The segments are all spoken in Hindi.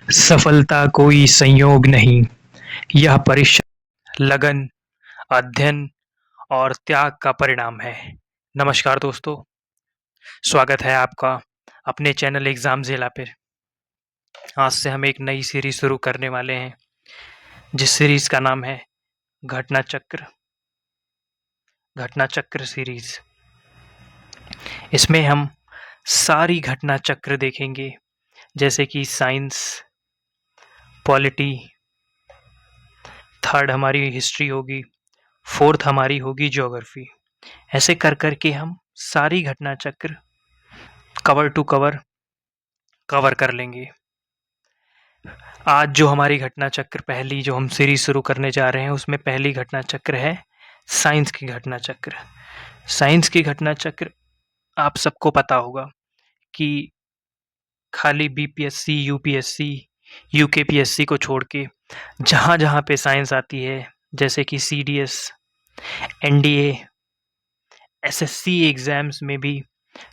सफलता कोई संयोग नहीं, यह परिश्रम, लगन, अध्ययन और त्याग का परिणाम है। नमस्कार दोस्तों, स्वागत है आपका अपने चैनल एग्जाम ज़िला पे। आज से हम एक नई सीरीज शुरू करने वाले हैं, जिस सीरीज का नाम है घटना चक्र। घटना चक्र सीरीज। इसमें हम सारी घटना चक्र देखेंगे, जैसे कि साइंस, पॉलिटी, थर्ड हमारी हिस्ट्री होगी, फोर्थ हमारी होगी ज्योग्राफी। ऐसे कर कर के हम सारी घटना चक्र कवर टू कवर कर लेंगे। आज जो हमारी घटना चक्र पहली जो हम सीरीज शुरू करने जा रहे हैं, उसमें पहली घटना चक्र है साइंस की घटना चक्र। साइंस की घटना चक्र आप सबको पता होगा कि खाली बीपीएससी, यूपीएससी, यूकेपीएससी को छोड़ के जहाँ जहाँ पे साइंस आती है, जैसे कि सीडीएस, एनडीए, एसएससी एग्जाम्स में भी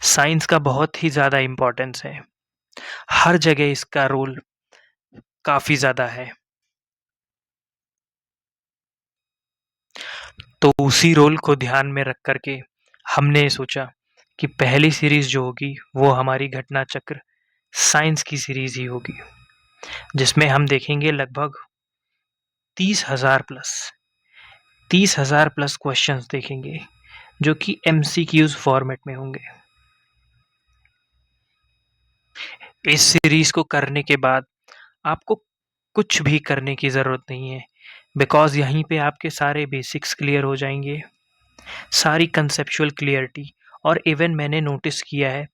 साइंस का बहुत ही ज़्यादा इम्पोर्टेंस है। हर जगह इसका रोल काफ़ी ज़्यादा है। तो उसी रोल को ध्यान में रख कर के हमने सोचा कि पहली सीरीज जो होगी वो हमारी घटना चक्र साइंस की सीरीज ही होगी, जिसमें हम देखेंगे लगभग 30,000 प्लस क्वेश्चंस देखेंगे, जो कि एमसीक्यूज फॉर्मेट में होंगे। इस सीरीज को करने के बाद आपको कुछ भी करने की ज़रूरत नहीं है, बिकॉज़ यहीं पे आपके सारे बेसिक्स क्लियर हो जाएंगे, सारी कंसेप्चुअल क्लियरिटी। और इवन मैंने नोटिस किया है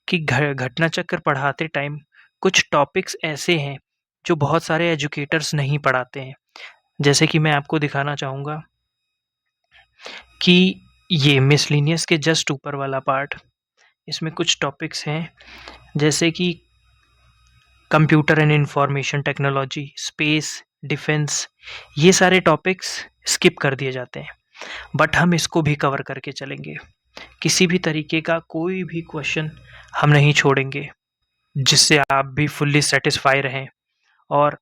कि घटना चक्र पढ़ाते टाइम कुछ टॉपिक्स ऐसे हैं जो बहुत सारे एजुकेटर्स नहीं पढ़ाते हैं। जैसे कि मैं आपको दिखाना चाहूँगा कि ये मिसलिनियस के जस्ट ऊपर वाला पार्ट, इसमें कुछ टॉपिक्स हैं जैसे कि computer and information technology, space, defence. ये सारे टॉपिक्स स्किप कर दिए जाते हैं, बट हम इसको भी कवर करके चलेंगे। किसी भी तरीके का कोई भी क्वेश्चन हम नहीं छोड़ेंगे, जिससे आप भी फुल्ली सेटिस्फाई रहें। और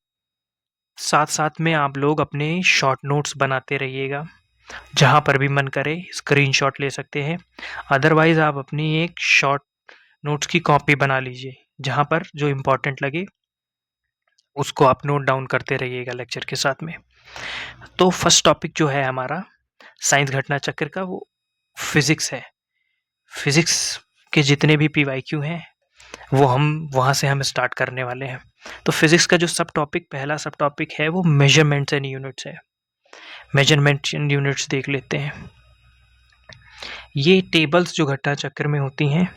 साथ साथ में आप लोग अपने शॉर्ट नोट्स बनाते रहिएगा, जहाँ पर भी मन करे स्क्रीनशॉट ले सकते हैं। अदरवाइज़ आप अपनी एक शॉर्ट नोट्स की कॉपी बना लीजिए, जहाँ पर जो इम्पोर्टेंट लगे उसको आप नोट डाउन करते रहिएगा लेक्चर के साथ में। तो फर्स्ट टॉपिक जो है हमारा साइंस घटना चक्र का, वो फिज़िक्स है। फिज़िक्स के जितने भी पीवाईक्यू हैं वो हम वहाँ से हम स्टार्ट करने वाले हैं। तो फिज़िक्स का जो सब टॉपिक, पहला सब टॉपिक है, वो मेजरमेंट्स एंड यूनिट्स है। मेजरमेंट एंड यूनिट्स देख लेते हैं। ये टेबल्स जो घटना चक्र में होती हैं,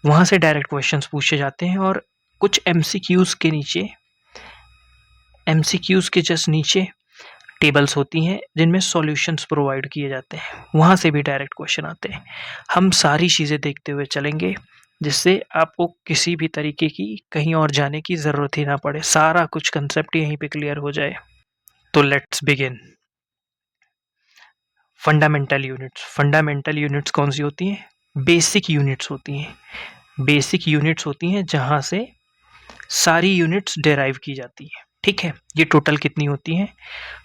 वहाँ से डायरेक्ट क्वेश्चंस पूछे जाते हैं, और कुछ एमसीक्यूज़ के जस्ट नीचे टेबल्स होती हैं जिनमें सॉल्यूशंस प्रोवाइड किए जाते हैं, वहाँ से भी डायरेक्ट क्वेश्चन आते हैं। हम सारी चीज़ें देखते हुए चलेंगे, जिससे आपको किसी भी तरीके की कहीं और जाने की ज़रूरत ही ना पड़े, सारा कुछ कंसेप्ट यहीं पे क्लियर हो जाए। तो लेट्स बिगिन। फंडामेंटल यूनिट्स कौन सी होती हैं? बेसिक यूनिट्स होती हैं। बेसिक यूनिट्स होती हैं जहाँ से सारी यूनिट्स डेराइव की जाती हैं। ठीक है, ये टोटल कितनी होती हैं?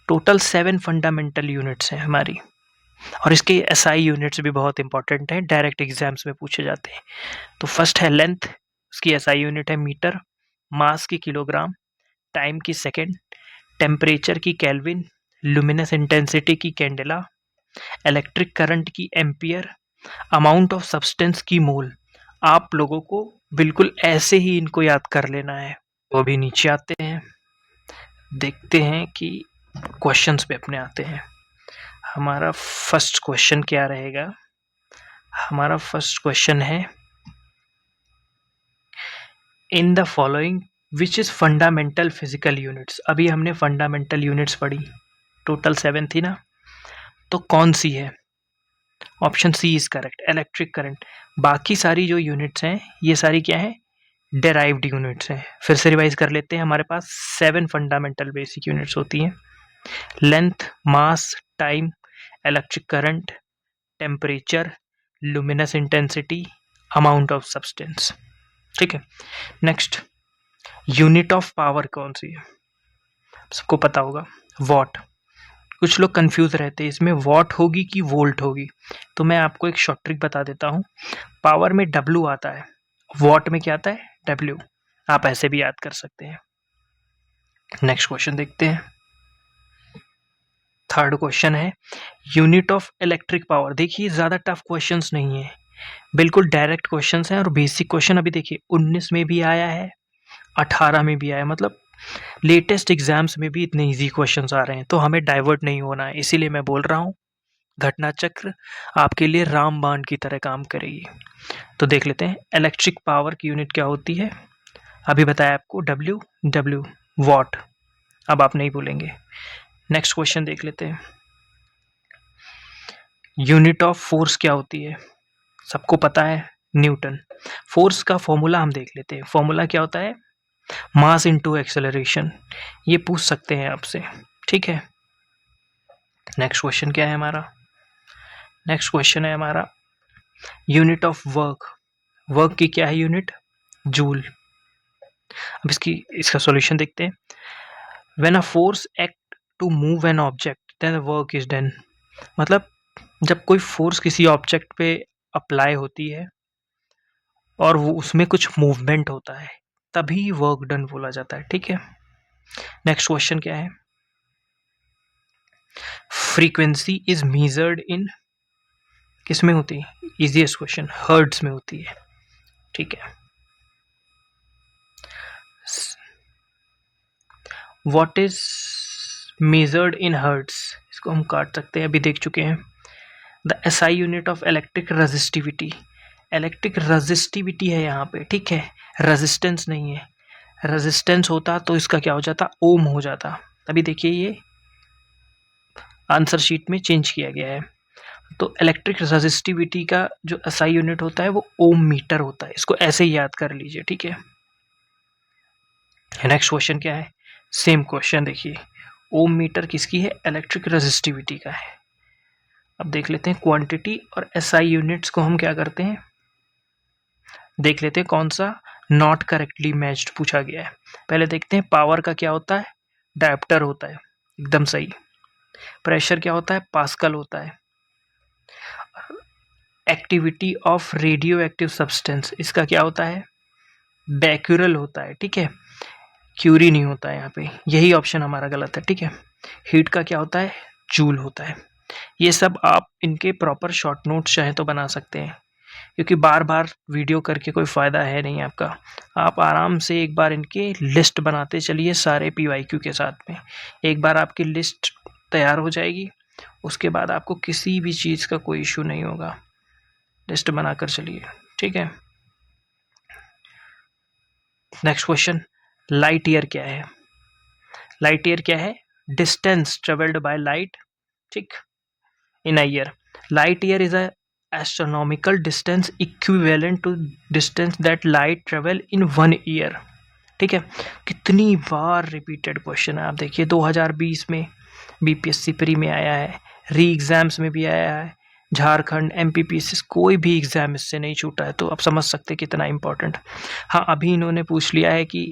टोटल 7 फंडामेंटल यूनिट्स हैं हमारी। और इसके एसआई यूनिट्स भी बहुत इंपॉर्टेंट हैं, डायरेक्ट एग्जाम्स में पूछे जाते हैं। तो फर्स्ट है लेंथ, उसकी एसआई यूनिट है मीटर, मास की किलोग्राम, टाइम की सेकेंड, टेम्परेचर की केल्विन, लुमिनस इंटेंसिटी की कैंडेला, इलेक्ट्रिक करंट की एम्पियर, अमाउंट ऑफ सब्सटेंस की मोल। आप लोगों को बिल्कुल ऐसे ही इनको याद कर लेना है। तो अभी नीचे आते हैं, देखते हैं कि क्वेश्चंस पे अपने आते हैं। हमारा फर्स्ट क्वेश्चन क्या रहेगा? हमारा फर्स्ट क्वेश्चन है, in the following which is fundamental physical units. अभी हमने फंडामेंटल यूनिट्स पढ़ी, टोटल 7 थी ना, तो कौन सी है? Option C is correct, electric current. बाकी सारी जो यूनिट्स हैं ये सारी क्या है? डेराइव्ड यूनिट्स हैं। फिर से रिवाइज कर लेते हैं। हमारे पास 7 फंडामेंटल बेसिक यूनिट्स होती हैं: length, mass, time, electric current, temperature, luminous intensity, amount of substance. ठीक है, नेक्स्ट, यूनिट ऑफ पावर कौन सी है? सबको पता होगा, वॉट। कुछ लोग कंफ्यूज रहते हैं इसमें वॉट होगी कि वोल्ट होगी, तो मैं आपको एक शॉर्ट ट्रिक बता देता हूँ। पावर में डब्ल्यू आता है, वॉट में क्या आता है? डब्ल्यू। आप ऐसे भी याद कर सकते हैं। नेक्स्ट क्वेश्चन देखते हैं। थर्ड क्वेश्चन है यूनिट ऑफ इलेक्ट्रिक पावर। देखिए ज़्यादा टफ क्वेश्चंस नहीं है, बिल्कुल डायरेक्ट क्वेश्चंस हैं और बेसिक क्वेश्चन अभी देखिए 19 में भी आया है, 18 में भी आया, मतलब लेटेस्ट एग्जाम्स में भी इतने इजी क्वेश्चंस आ रहे हैं, तो हमें डाइवर्ट नहीं होना है, इसीलिए मैं बोल रहा हूँ घटना चक्र आपके लिए रामबाण की तरह काम करेगी। तो देख लेते हैं इलेक्ट्रिक पावर की यूनिट क्या होती है। अभी बताया आपको डब्ल्यू, डब्ल्यू वॉट, अब आप नहीं भूलेंगे। नेक्स्ट क्वेश्चन देख लेते हैं। यूनिट ऑफ फोर्स क्या होती है? सबको पता है, न्यूटन। फोर्स का फॉर्मूला हम देख लेते हैं। फॉर्मूला क्या होता है? Mass into acceleration. ये पूछ सकते हैं आपसे, ठीक है। नेक्स्ट क्वेश्चन क्या है हमारा? नेक्स्ट क्वेश्चन है हमारा यूनिट ऑफ वर्क। वर्क की क्या है यूनिट? जूल। अब इसका सॉल्यूशन देखते हैं। When a force act to move an object then work is done. मतलब जब कोई फोर्स किसी ऑब्जेक्ट पे अप्लाई होती है और वो उसमें कुछ मूवमेंट होता है, तभी वर्क डन बोला जाता है, ठीक है। नेक्स्ट क्वेश्चन क्या है? फ्रीक्वेंसी इज मेजर्ड इन, किस में होती है? इजीएस्ट क्वेश्चन, हर्ट्ज में होती है, ठीक है। What is measured in hertz, इसको हम काट सकते हैं, अभी देख चुके हैं। The SI unit of electric resistivity. Electric resistivity है यहाँ पे, ठीक है, रेजिस्टेंस नहीं है। रेजिस्टेंस होता तो इसका क्या हो जाता? ओम हो जाता। अभी देखिए ये आंसर शीट में चेंज किया गया है। तो इलेक्ट्रिक रेजिस्टिविटी का जो एसआई यूनिट होता है वो ओम मीटर होता है, इसको ऐसे ही याद कर लीजिए, ठीक है। नेक्स्ट क्वेश्चन क्या है? सेम क्वेश्चन देखिए, ओम मीटर किसकी है? इलेक्ट्रिक रेजिस्टिविटी का है। अब देख लेते हैं क्वांटिटी और एसआई यूनिट्स को हम क्या करते हैं, देख लेते हैं कौन सा नॉट करेक्टली मैच्ड पूछा गया है। पहले देखते हैं पावर का क्या होता है? डायोप्टर होता है, एकदम सही। प्रेशर क्या होता है? पास्कल होता है। Activity of radio active substance, इसका क्या होता है? बैक्यूरल होता है, ठीक है, क्यूरी नहीं होता है यहाँ पे, यही ऑप्शन हमारा गलत है, ठीक है। हीट का क्या होता है? जूल होता है। ये सब आप इनके प्रॉपर शॉर्ट नोट्स चाहें तो बना सकते हैं, क्योंकि बार बार वीडियो करके कोई फ़ायदा है नहीं आपका। आप आराम से एक बार इनके लिस्ट बनाते चलिए सारे PYQ के साथ में। एक बार आपकी लिस्ट तैयार हो जाएगी, उसके बाद आपको किसी भी चीज़ का कोई इशू नहीं होगा। लिस्ट बनाकर चलिए, ठीक है। नेक्स्ट क्वेश्चन, लाइट ईयर क्या है? लाइट ईयर क्या है? डिस्टेंस ट्रेवल्ड बाय लाइट, ठीक, in a year. Light year is a astronomical distance equivalent to distance that light travel in 1 year, ठीक है। कितनी बार रिपीटेड क्वेश्चन है, आप देखिए 2020 में BPSC प्री में आया है, री एग्जाम्स में भी आया है, झारखंड MPPC कोई भी एग्जाम इससे नहीं छूटा है, तो आप समझ सकते कितना इंपॉर्टेंट। हाँ अभी इन्होंने पूछ लिया है कि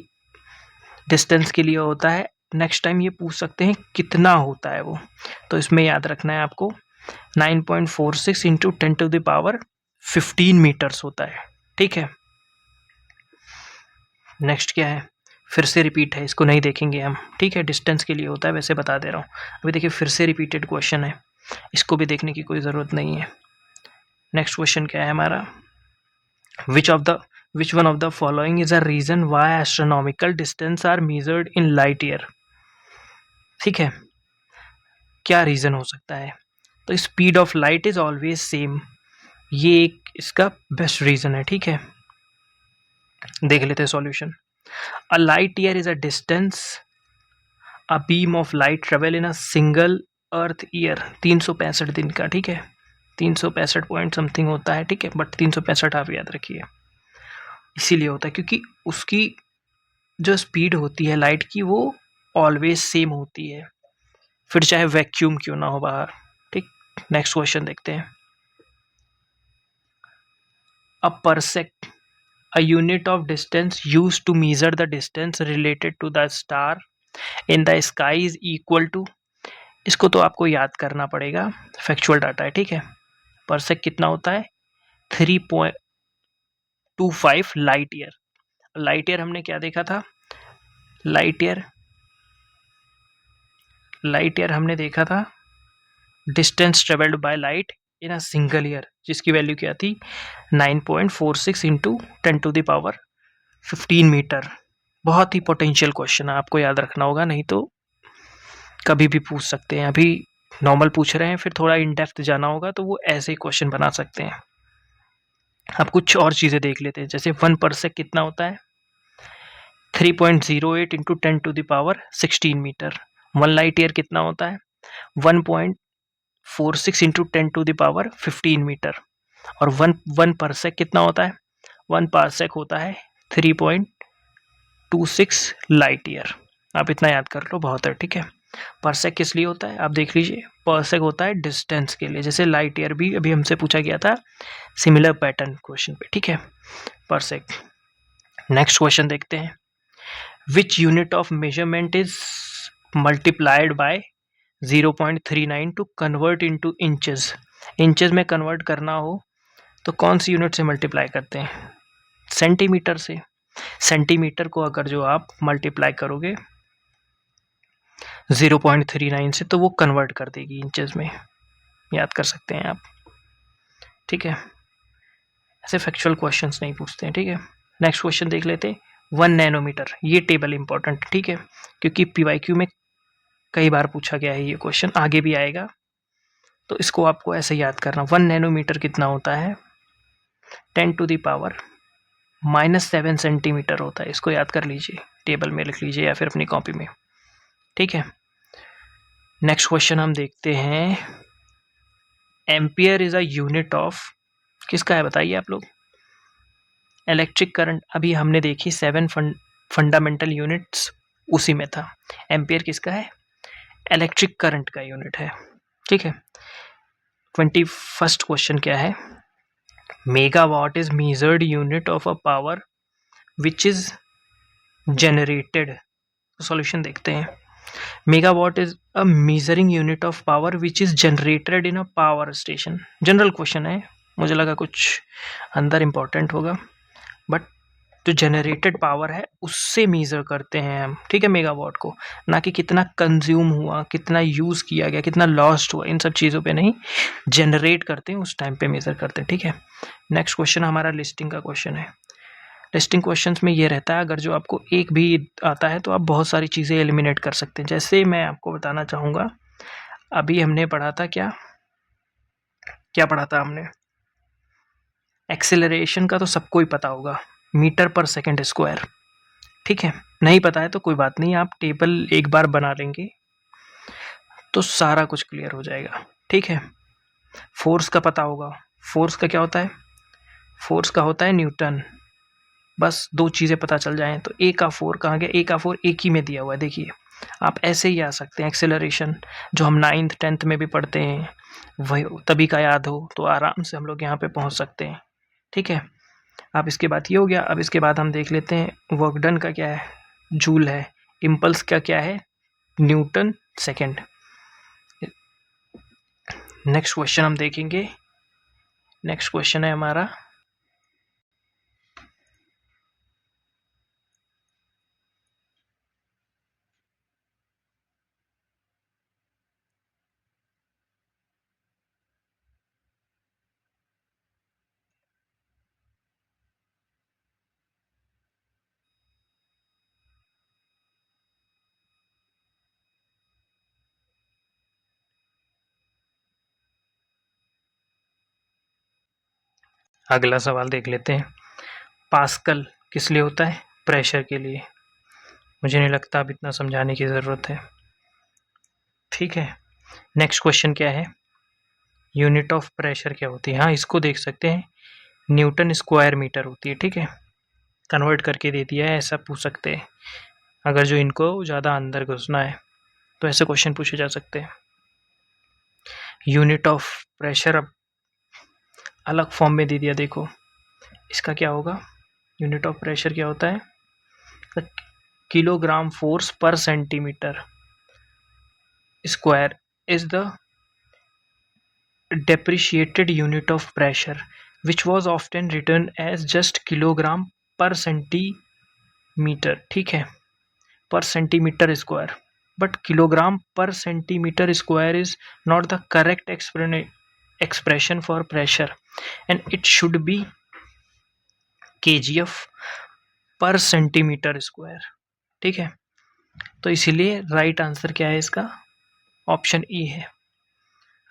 डिस्टेंस के लिए होता है, नेक्स्ट टाइम ये पूछ सकते हैं कितना होता है वो, तो इसमें याद रखना है आपको 9.46 इंटू 10⁻15 मीटर्स होता है, ठीक है। नेक्स्ट क्या है? फिर से रिपीट है, इसको नहीं देखेंगे हम, ठीक है, डिस्टेंस के लिए होता है, वैसे बता दे रहा हूँ। अभी देखिए फिर से रिपीटेड क्वेश्चन है, इसको भी देखने की कोई ज़रूरत नहीं है। नेक्स्ट क्वेश्चन क्या है हमारा? Which one of the following is a reason why astronomical distance are measured in light year, ठीक है, क्या रीजन हो सकता है? तो speed of light is always same, ये एक इसका बेस्ट रीजन है, ठीक है। देख लेते हैं solution. A light year is a distance a beam of light travel in a single earth year, 365 दिन का, ठीक है, 365 पॉइंट समथिंग होता है, ठीक है, बट 365 आप याद रखिए, इसीलिए होता है क्योंकि उसकी जो स्पीड होती है लाइट की वो ऑलवेज सेम होती है, फिर चाहे वैक्यूम क्यों ना हो बाहर, ठीक। नेक्स्ट क्वेश्चन देखते हैं। अ परसेक, A unit of distance used to measure the distance related to the star in the sky is equal to, इसको तो आपको याद करना पड़ेगा, फैक्चुअल डाटा है, ठीक है। परसेक कितना होता है, 3.25 लाइट ईयर। लाइट ईयर हमने क्या देखा था, लाइट ईयर हमने देखा था distance travelled by light in a single year, जिसकी वैल्यू क्या थी 9.46 इंटू 10⁻15 मीटर। बहुत ही पोटेंशियल क्वेश्चन है, आपको याद रखना होगा, नहीं तो कभी भी पूछ सकते हैं। अभी नॉर्मल पूछ रहे हैं, फिर थोड़ा इन डेप्थ जाना होगा तो वो ऐसे ही क्वेश्चन बना सकते हैं। अब कुछ और चीज़ें देख लेते हैं, जैसे 1 परसेक कितना होता है, 3.08 इंटू 10⁻16 मीटर। 1 लाइट ईयर कितना होता है, 1.46 इंटू 10⁻15 मीटर। और 1 परसेक कितना होता है, 1 पारसेक होता है 3.26 लाइट ईयर। आप इतना याद कर लो, बहुत है, ठीक है। परसेक किस लिए होता है, आप देख लीजिए, परसेक होता है डिस्टेंस के लिए, जैसे लाइट ईयर भी अभी हमसे पूछा गया था सिमिलर पैटर्न क्वेश्चन पे, ठीक है, परसेक। नेक्स्ट क्वेश्चन देखते हैं, which unit of measurement is multiplied by 0.39 to convert into inches. Inches में कन्वर्ट करना हो तो कौन सी यूनिट से मल्टीप्लाई करते हैं, सेंटीमीटर से। सेंटीमीटर को अगर जो आप मल्टीप्लाई करोगे 0.39 से तो वो कन्वर्ट कर देगी इंचेस में, याद कर सकते हैं आप, ठीक है। ऐसे फैक्चुअल क्वेश्चंस नहीं पूछते हैं, ठीक है। नेक्स्ट क्वेश्चन देख लेते हैं, 1 नैनोमीटर। ये टेबल इंपॉर्टेंट, ठीक है, क्योंकि पीवाईक्यू में कई बार पूछा गया है ये क्वेश्चन, आगे भी आएगा, तो इसको आपको ऐसे याद करना। 1 नैनोमीटर कितना होता है, 10⁻⁻7 सेंटीमीटर होता है। इसको याद कर लीजिए, टेबल में लिख लीजिए या फिर अपनी कॉपी में, ठीक है। नेक्स्ट क्वेश्चन हम देखते हैं, ampere is a unit of, किसका है बताइए आप लोग, इलेक्ट्रिक करंट। अभी हमने देखी 7 फंडामेंटल यूनिट्स, उसी में था। एम्पियर किसका है, इलेक्ट्रिक करंट का यूनिट है, ठीक है। 21st क्वेश्चन क्या है, megawatt is measured unit of a power which is generated. Solution देखते हैं, megawatt is a measuring unit of power which is generated in a power station. General question है, मुझे लगा कुछ अंदर इंपॉर्टेंट होगा, बट जो जनरेटेड पावर है उससे मेजर करते हैं हम, ठीक है, मेगावाट को, ना कि कितना कंज्यूम हुआ, कितना यूज किया गया, कितना लॉस्ट हुआ, इन सब चीज़ों पे नहीं, जनरेट करते हैं उस टाइम पे मेजर करते हैं, ठीक है। नेक्स्ट क्वेश्चन हमारा लिस्टिंग का क्वेश्चन है। लिस्टिंग क्वेश्चंस में ये रहता है, अगर जो आपको एक भी आता है तो आप बहुत सारी चीज़ें एलिमिनेट कर सकते हैं। जैसे मैं आपको बताना चाहूँगा, अभी हमने पढ़ा था क्या क्या पढ़ा था हमने, एक्सेलरेशन का तो सबको ही पता होगा, मीटर पर सेकेंड स्क्वायर, ठीक है। नहीं पता है तो कोई बात नहीं, आप टेबल एक बार बना लेंगे तो सारा कुछ क्लियर हो जाएगा, ठीक है। फोर्स का पता होगा, फोर्स का क्या होता है, फोर्स का होता है न्यूटन। बस 2 चीज़ें पता चल जाएं तो ए का 4 कहाँ गया, ए का 4 एक ही में दिया हुआ है, देखिए आप ऐसे ही आ सकते हैं। एक्सेलरेशन जो हम 9th 10th में भी पढ़ते हैं, वही तभी का याद हो तो आराम से हम लोग यहाँ पे पहुँच सकते हैं, ठीक है। अब इसके बाद ये हो गया, अब इसके बाद हम देख लेते हैं वर्क डन का क्या है, जूल है। इम्पल्स का क्या है, न्यूटन सेकेंड। नेक्स्ट क्वेश्चन हम देखेंगे, नेक्स्ट क्वेश्चन है हमारा, अगला सवाल देख लेते हैं। पास्कल किस लिए होता है, प्रेशर के लिए। मुझे नहीं लगता अब इतना समझाने की ज़रूरत है, ठीक है। नेक्स्ट क्वेश्चन क्या है, यूनिट ऑफ प्रेशर क्या होती है, हाँ इसको देख सकते हैं, न्यूटन स्क्वायर मीटर होती है, ठीक है। कन्वर्ट करके दे दिया है, ऐसा पूछ सकते हैं अगर जो इनको ज़्यादा अंदर घुसना है तो ऐसे क्वेश्चन पूछे जा सकते हैं। यूनिट ऑफ प्रेशर अब अलग फॉर्म में दे दिया, देखो इसका क्या होगा, यूनिट ऑफ प्रेशर क्या होता है? किलोग्राम फोर्स पर centimetre square is the depreciated unit of pressure, which was often written as just kilogram per centimeter. ठीक है, per centimeter square, but kilogram per centimeter square is not the correct expression for pressure, and it should be kgf per centimeter square. ठीक है, तो इसीलिए राइट आंसर क्या है इसका? ऑप्शन ई है।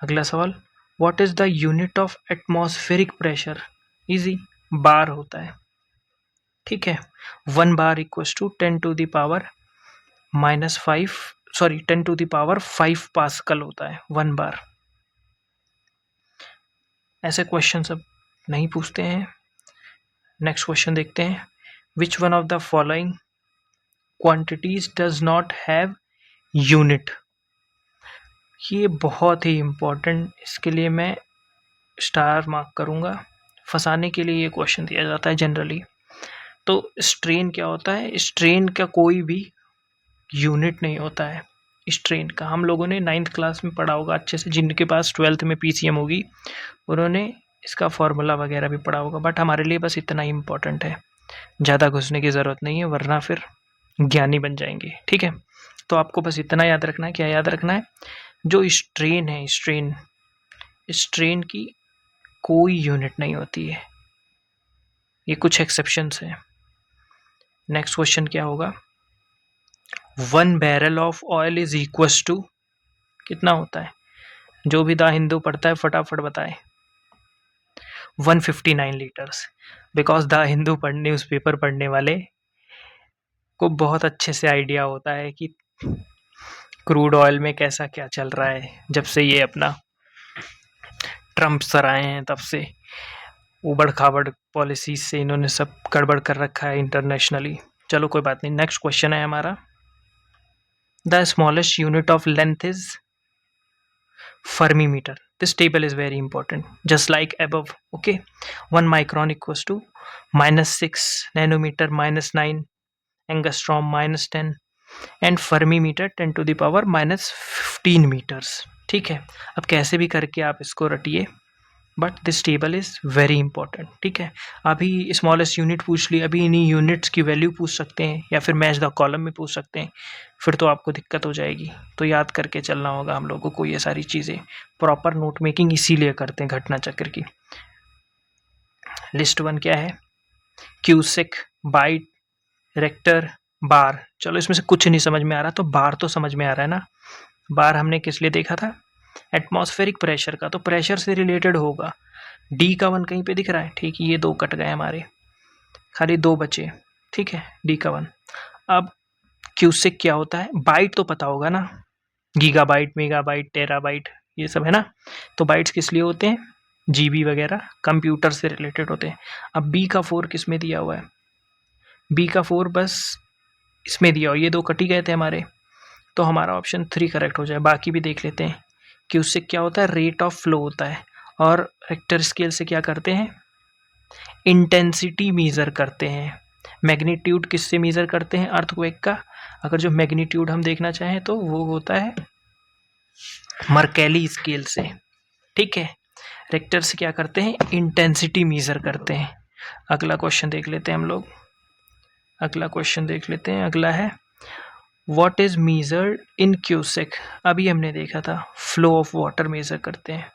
अगला सवाल, what is the unit of atmospheric pressure? Easy, bar होता है। ठीक है, 1 bar equals to 10 to the power -5 sorry 10 to the power 5 pascal होता है 1 बार। ऐसे क्वेश्चन सब नहीं पूछते हैं। नेक्स्ट क्वेश्चन देखते हैं, विच one of the following quantities does not have unit? ये बहुत ही इम्पोर्टेंट, इसके लिए मैं स्टार मार्क करूँगा। फंसाने के लिए ये क्वेश्चन दिया जाता है जनरली। तो स्ट्रेन क्या होता है? स्ट्रेन का कोई भी यूनिट नहीं होता है। स्ट्रेन का हम लोगों ने 9th क्लास में पढ़ा होगा अच्छे से, जिनके पास 12th में पीसीएम होगी उन्होंने इसका फॉर्मूला वगैरह भी पढ़ा होगा, बट हमारे लिए बस इतना ही इम्पोर्टेंट है, ज़्यादा घुसने की ज़रूरत नहीं है, वरना फिर ज्ञानी बन जाएंगे। ठीक है, तो आपको बस इतना याद रखना है। क्या याद रखना है? जो स्ट्रेन है, स्ट्रेन की कोई यूनिट नहीं होती है, ये कुछ एक्सेप्शंस हैं। नेक्स्ट क्वेश्चन क्या होगा? 1 barrel of oil is equals to कितना होता है? जो भी द हिंदू पढ़ता है फटाफट बताए। 159 litres, because the Hindu newspaper पढ़ने वाले को बहुत अच्छे से आइडिया होता है कि क्रूड ऑयल में कैसा क्या चल रहा है। जब से ये अपना ट्रम्प सर आए हैं तब से उबड़ खाबड़ पॉलिसीज से इन्होंने सब गड़बड़ कर रखा है इंटरनेशनली। चलो कोई बात नहीं। नेक्स्ट क्वेश्चन है हमारा, the smallest unit of length is Fermi meter. This table is very important, just like above. Okay, 1 micron equals to -6 nanometer, -9 angstrom, -10, and Fermi meter 10 to the power -15 meters. ठीक है, अब कैसे भी करके आप इसको रटिए, but this table is very important. ठीक है, अभी स्मॉलेस्ट यूनिट पूछ ली, अभी इन्हीं यूनिट्स की वैल्यू पूछ सकते हैं, या फिर मैच द कॉलम में पूछ सकते हैं, फिर तो आपको दिक्कत हो जाएगी। तो याद करके चलना होगा हम लोगों को ये सारी चीज़ें। प्रॉपर नोट मेकिंग इसीलिए करते हैं घटना चक्र की। लिस्ट 1 क्या है? क्यूसेक, बाइट, रेक्टर, बार। चलो इसमें से कुछ नहीं समझ में आ रहा, तो बार तो समझ में आ रहा है ना। बार हमने किस लिए देखा था? एटमॉस्फेरिक प्रेशर का, तो प्रेशर से रिलेटेड होगा। डी का 1 कहीं पे दिख रहा है? ठीक है, ये 2 कट गए हमारे, खाली 2 बचे। ठीक है, डी का 1। अब क्यूसेक क्या होता है? बाइट तो पता होगा ना, गीगाबाइट, मेगाबाइट, टेराबाइट, ये सब है ना। तो बाइट्स किस लिए होते हैं? जीबी वगैरह, कंप्यूटर से रिलेटेड होते हैं। अब बी का 4 किस में दिया हुआ है? बी का 4 बस इसमें दिया हुआ, ये 2 कट ही गए थे हमारे, तो हमारा ऑप्शन 3 करेक्ट हो जाए। बाकी भी देख लेते हैं। क्यूसेक क्या होता है? रेट ऑफ फ्लो होता है। और रेक्टर स्केल से क्या करते हैं? इंटेंसिटी मीज़र करते हैं। मैग्नीट्यूड किससे मीज़र करते हैं? अर्थक्वेक का। अगर जो मैग्नीट्यूड हम देखना चाहें तो वो होता है मर्केली स्केल से। ठीक है, रेक्टर से क्या करते हैं? इंटेंसिटी मीज़र करते हैं। अगला क्वेश्चन देख लेते हैं हम लोग। अगला है what is measured in cusec? अभी हमने देखा था फ्लो ऑफ वाटर मेजर करते हैं।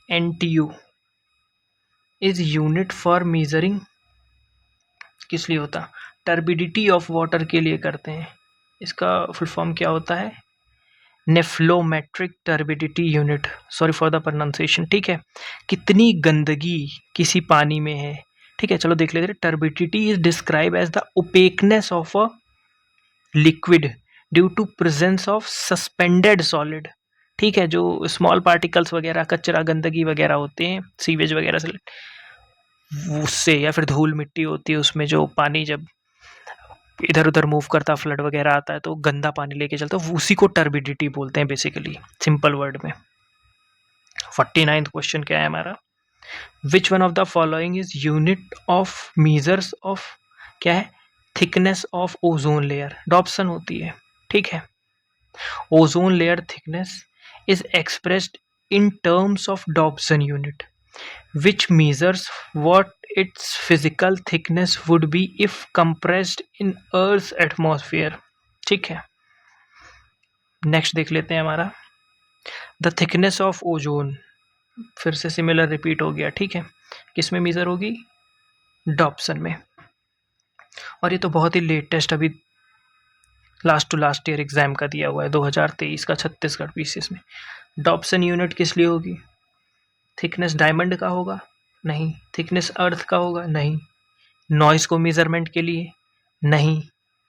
NTU is unit for measuring किस लिए होता? टर्बिडिटी ऑफ वाटर के लिए करते हैं। इसका फुल फॉर्म क्या होता है? Nephelometric turbidity unit. Sorry for the pronunciation. ठीक है, कितनी गंदगी किसी पानी में है। ठीक है, चलो देख लेते हैं। Turbidity is describe as the opaqueness of a liquid due to presence of suspended solid. ठीक है, जो स्मॉल पार्टिकल्स वगैरह, कचरा, गंदगी वगैरह होते हैं, सीवेज वगैरह से, उससे, या फिर धूल मिट्टी होती है उसमें, जो पानी जब इधर उधर मूव करता, फ्लड वगैरह आता है तो गंदा पानी लेके चलता है, उसी को टर्बिडिटी बोलते हैं बेसिकली, सिंपल वर्ड में। 49th क्वेश्चन क्या है हमारा? Which one of the following is unit of measures of क्या है, thickness of ozone layer, Dobson होती है, ठीक है। Ozone layer thickness is expressed in terms of Dobson unit which measures what its physical thickness would be if compressed in Earth's atmosphere, ठीक है। नेक्स्ट देख लेते हैं हमारा द थिकनेस ऑफ ओजोन, फिर से सिमिलर रिपीट हो गया, ठीक है। किस में मेजर होगी, डॉप्सन में। और ये तो बहुत ही लेटेस्ट अभी last to last year exam का दिया हुआ है 2023 का छत्तीसगढ़ पीसीएस में। डॉप्सन यूनिट किस लिए होगी, थिकनेस डायमंड का होगा नहीं, थिकनेस अर्थ का होगा नहीं, नॉइज को मेजरमेंट के लिए नहीं,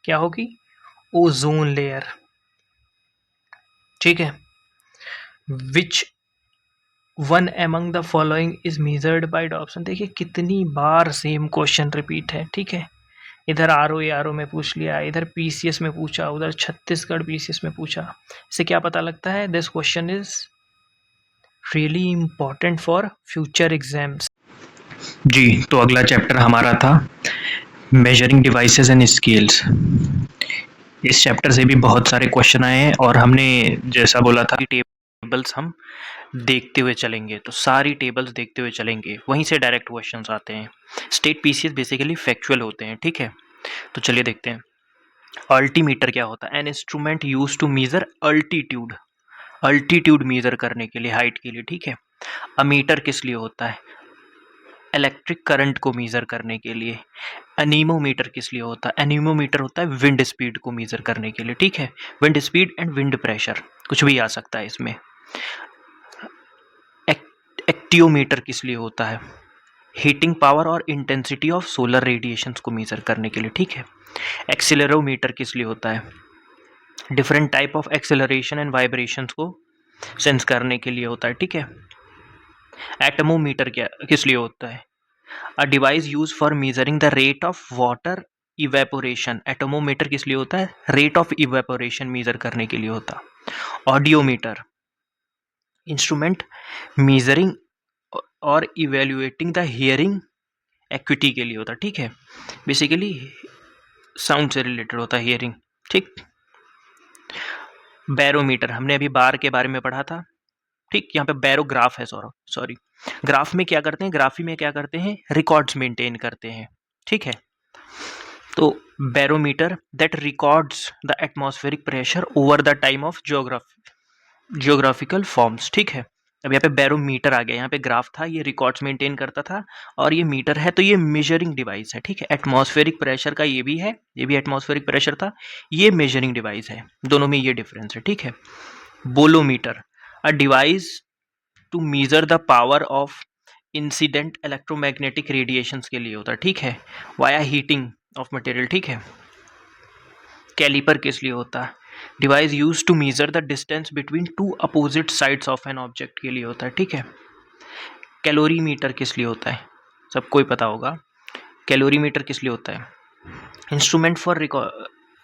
क्या होगी, ओजोन लेयर, ठीक है। Which one among the following is measured by Dobson, देखिए कितनी बार सेम क्वेश्चन रिपीट है, ठीक है। इधर आरओ में पूछ लिया, इधर पीसीएस में पूछा, उधर छत्तीसगढ़ पीसीएस में पूछा। इससे क्या पता लगता है, this question is really important for future exams. जी, तो अगला चैप्टर हमारा था मेजरिंग डिवाइसेस एंड स्केल्स। इस चैप्टर से भी बहुत सारे क्वेश्चन आए हैं और हमने जैसा बोला था कि टेबल्स हम देखते हुए चलेंगे, तो सारी टेबल्स देखते हुए चलेंगे, वहीं से डायरेक्ट क्वेश्चंस आते हैं। स्टेट पीसीएस बेसिकली फैक्चुअल होते हैं, ठीक है। तो चलिए देखते हैं। अल्टीमीटर क्या होता है, an instrument use to measure altitude, altitude measure करने के लिए, हाइट के लिए, ठीक है। अमीटर किस लिए होता है, इलेक्ट्रिक करंट को मेजर करने के लिए। एनीमोमीटर किस लिए होता है, एनीमोमीटर होता है विंड स्पीड को मेजर करने के लिए, ठीक है। Wind speed and wind pressure, कुछ भी आ सकता है इसमें। एक्टियोमीटर किस लिए होता है, हीटिंग पावर और इंटेंसिटी ऑफ सोलर रेडिएशंस को मेजर करने के लिए, ठीक है। एक्सीलरोमीटर किस लिए होता है, different type of acceleration and vibrations को सेंस करने के लिए होता है, ठीक है। एटमोमीटर क्या किस लिए होता है, a device use for measuring the rate of water evaporation, atmometer किस लिए होता है, रेट ऑफ इवेपोरेशन मेजर करने के लिए होता। ऑडियोमीटर इंस्ट्रूमेंट मेजरिंग और इवेल्युएटिंग द हियरिंग एक्विटी के लिए होता, ठीक है। बेसिकली साउंड से रिलेटेड होता है हियरिंग, ठीक। बैरोमीटर हमने अभी बार के बारे में पढ़ा था, ठीक। यहाँ पे बैरोग्राफ है, सॉरी ग्राफ में क्या करते हैं, ग्राफी में क्या करते हैं, रिकॉर्ड्स मेंटेन करते हैं, ठीक है। तो barometer that records the atmospheric pressure over the time of geographical forms, ठीक है। अब यहाँ पे बैरोमीटर आ गया, यहाँ पे ग्राफ था, ये रिकॉर्ड्स मेंटेन करता था, और ये मीटर है, तो ये मेजरिंग डिवाइस है, ठीक है। एटमॉस्फेरिक प्रेशर का ये भी है, ये भी एटमॉस्फेरिक प्रेशर था, ये मेजरिंग डिवाइस है, दोनों में ये डिफरेंस है, ठीक है। Bolometer a device to measure the power of incident electromagnetic radiations के लिए होता है, ठीक है, वाया हीटिंग ऑफ मटेरियल, ठीक है। कैलिपर किस लिए होता है, device use to measure the distance between two opposite sides of an object के लिए होता है, ठीक है। कैलोरीमीटर किस लिए होता है, सबको ही पता होगा, कैलोरीमीटर किस लिए होता है, instrument for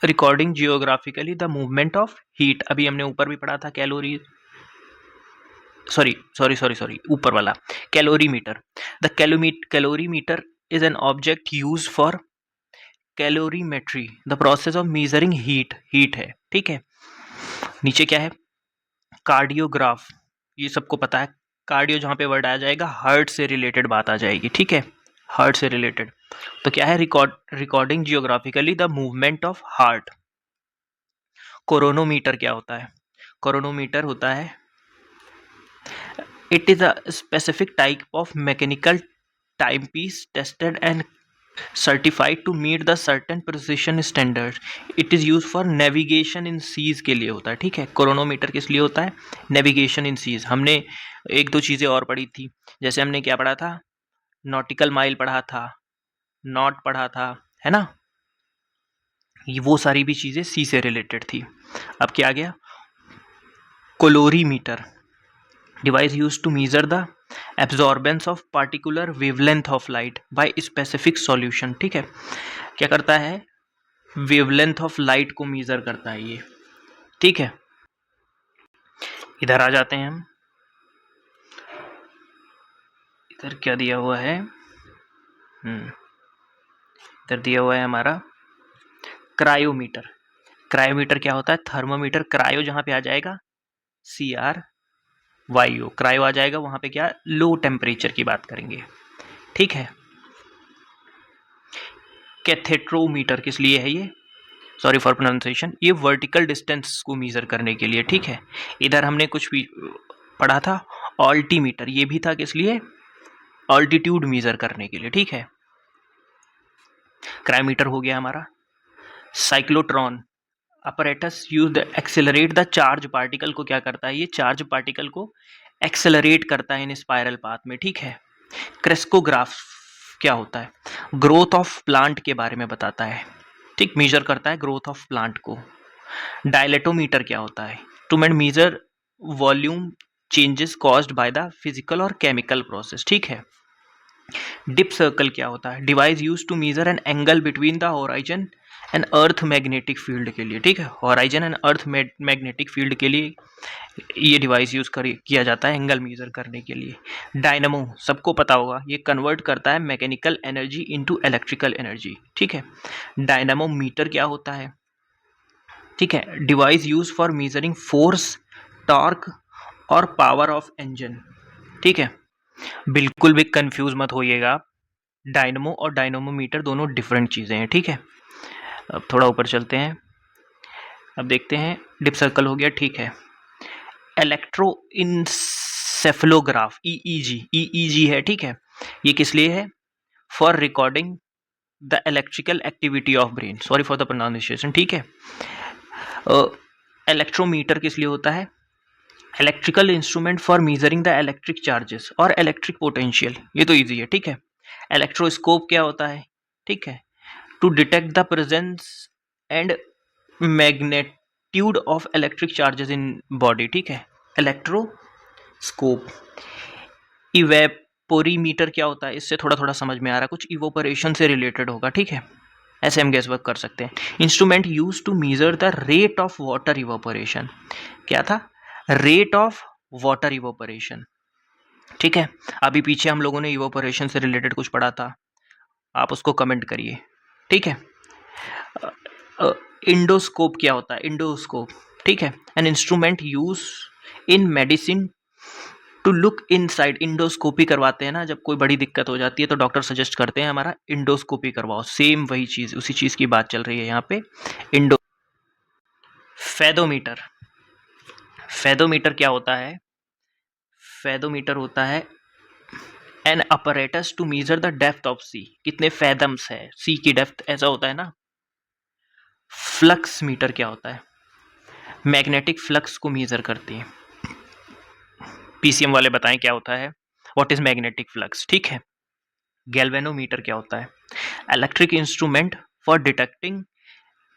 recording geographically the movement of heat, अभी हमने ऊपर भी पढ़ा था कैलोरी, सॉरी ऊपर वाला calorimeter. The calorimeter is an object use for calorimetry, the process of measuring heat है, ठीक है। नीचे क्या है, कार्डियोग्राफ, ये सबको पता है, कार्डियो जहां पे वर्ड आ जाएगा हार्ट से रिलेटेड बात आ जाएगी, ठीक है, हार्ट से रिलेटेड। तो क्या है, recording geographically the movement of heart. Chronometer क्या होता है, कोरोनोमीटर होता है, it is a specific type of mechanical timepiece tested and certified to meet the certain precision standards. It is used for navigation in seas के लिए होता है, ठीक है। क्रोनोमीटर किस लिए होता है, नेविगेशन इन सीज। हमने एक दो चीज़ें और पढ़ी थी, जैसे हमने क्या पढ़ा था, नॉटिकल माइल पढ़ा था, नॉट पढ़ा था, है ना, वो सारी भी चीज़ें सी से रिलेटेड थी। अब क्या आ गया, कोलोरीमीटर, device used to measure the absorbance of particular wavelength of light by specific solution, ठीक है। क्या करता है, वेवलेंथ ऑफ लाइट को मेजर करता है ये, ठीक है। इधर आ जाते हैं हम, इधर क्या दिया हुआ है, इधर दिया हुआ है हमारा क्रायोमीटर। क्रायोमीटर क्या होता है, थर्मोमीटर। क्रायो जहां पे आ जाएगा CR वायु, क्रायो आ जाएगा वहां पे क्या, लो टेम्परेचर की बात करेंगे, ठीक है। कैथेड्रोमीटर किस लिए है ये, सॉरी फॉर प्रोनाउंसिएशन, ये वर्टिकल डिस्टेंस को मेजर करने के लिए, ठीक है। इधर हमने कुछ भी पढ़ा था ऑल्टीमीटर, ये भी था किस लिए, ऑल्टीट्यूड मेजर करने के लिए, ठीक है। क्रायोमीटर हो गया हमारा। Cyclotron apparatus used accelerate the charge particle को क्या करता है, ये चार्ज पार्टिकल को एक्सेलरेट करता है इन स्पाइरल पाथ में, ठीक है। क्रेस्कोग्राफ क्या होता है, ग्रोथ ऑफ प्लांट के बारे में बताता है, ठीक, मेजर करता है ग्रोथ ऑफ प्लांट को। डायलेटोमीटर क्या होता है, to measure volume changes caused by the physical और केमिकल प्रोसेस, ठीक है। डिप सर्कल क्या होता है, device use to measure an angle between the horizon and earth magnetic field के लिए, ठीक है। Horizon and earth magnetic field के लिए ये डिवाइस यूज किया जाता है एंगल मेजर करने के लिए। डायनमो सबको पता होगा, ये कन्वर्ट करता है mechanical energy into electrical energy, ठीक है। डायनामोमीटर क्या होता है, ठीक है, device use for measuring force, torque और पावर ऑफ इंजन, ठीक है। बिल्कुल भी कंफ्यूज मत होइएगा आप, डायनमो और डायनमोमीटर दोनों डिफरेंट चीजें हैं, ठीक है। अब थोड़ा ऊपर चलते हैं, अब देखते हैं डिप सर्कल हो गया, ठीक है। इलेक्ट्रोइंसेफलोग्राफ EEG है, ठीक है। ये किस लिए है, for recording the electrical activity of brain, sorry for the pronunciation, ठीक है। इलेक्ट्रोमीटर किस लिए होता है, electrical instrument for measuring the electric charges और इलेक्ट्रिक पोटेंशियल, ये तो इजी है, ठीक है। इलेक्ट्रोस्कोप क्या होता है, ठीक है, to detect the presence and magnitude of electric charges in body, ठीक है, इलेक्ट्रोस्कोप। इवेपोरीमीटर क्या होता है, इससे थोड़ा थोड़ा समझ में आ रहा है, कुछ इवोपरेशन से रिलेटेड होगा, ठीक है, ऐसे हम गैस वर्क कर सकते हैं। Instrument use to measure the rate of water evaporation, क्या था, रेट ऑफ वाटर इवोपरेशन, ठीक है। अभी पीछे हम लोगों ने इवोपरेशन से रिलेटेड कुछ पढ़ा था, आप उसको कमेंट करिए, ठीक है। इंडोस्कोप क्या होता है, इंडोस्कोप, ठीक है, an instrument use in medicine to look inside, endoscopy करवाते हैं ना, जब कोई बड़ी दिक्कत हो जाती है तो डॉक्टर सजेस्ट करते हैं हमारा इंडोस्कोपी करवाओ, सेम वही चीज, उसी चीज की बात चल रही है यहाँ पे, इंडो। फेदोमीटर, फेदोमीटर क्या होता है, फेदोमीटर होता है an apparatus to measure the depth of sea, कितने फैदम्स है सी की डेप्थ, ऐसा होता है ना। फ्लक्स मीटर क्या होता है, मैग्नेटिक फ्लक्स को मेजर करती है। PCM वाले बताएं क्या होता है, व्हाट इज मैग्नेटिक फ्लक्स, ठीक है। गैल्वेनोमीटर क्या होता है, electric instrument for detecting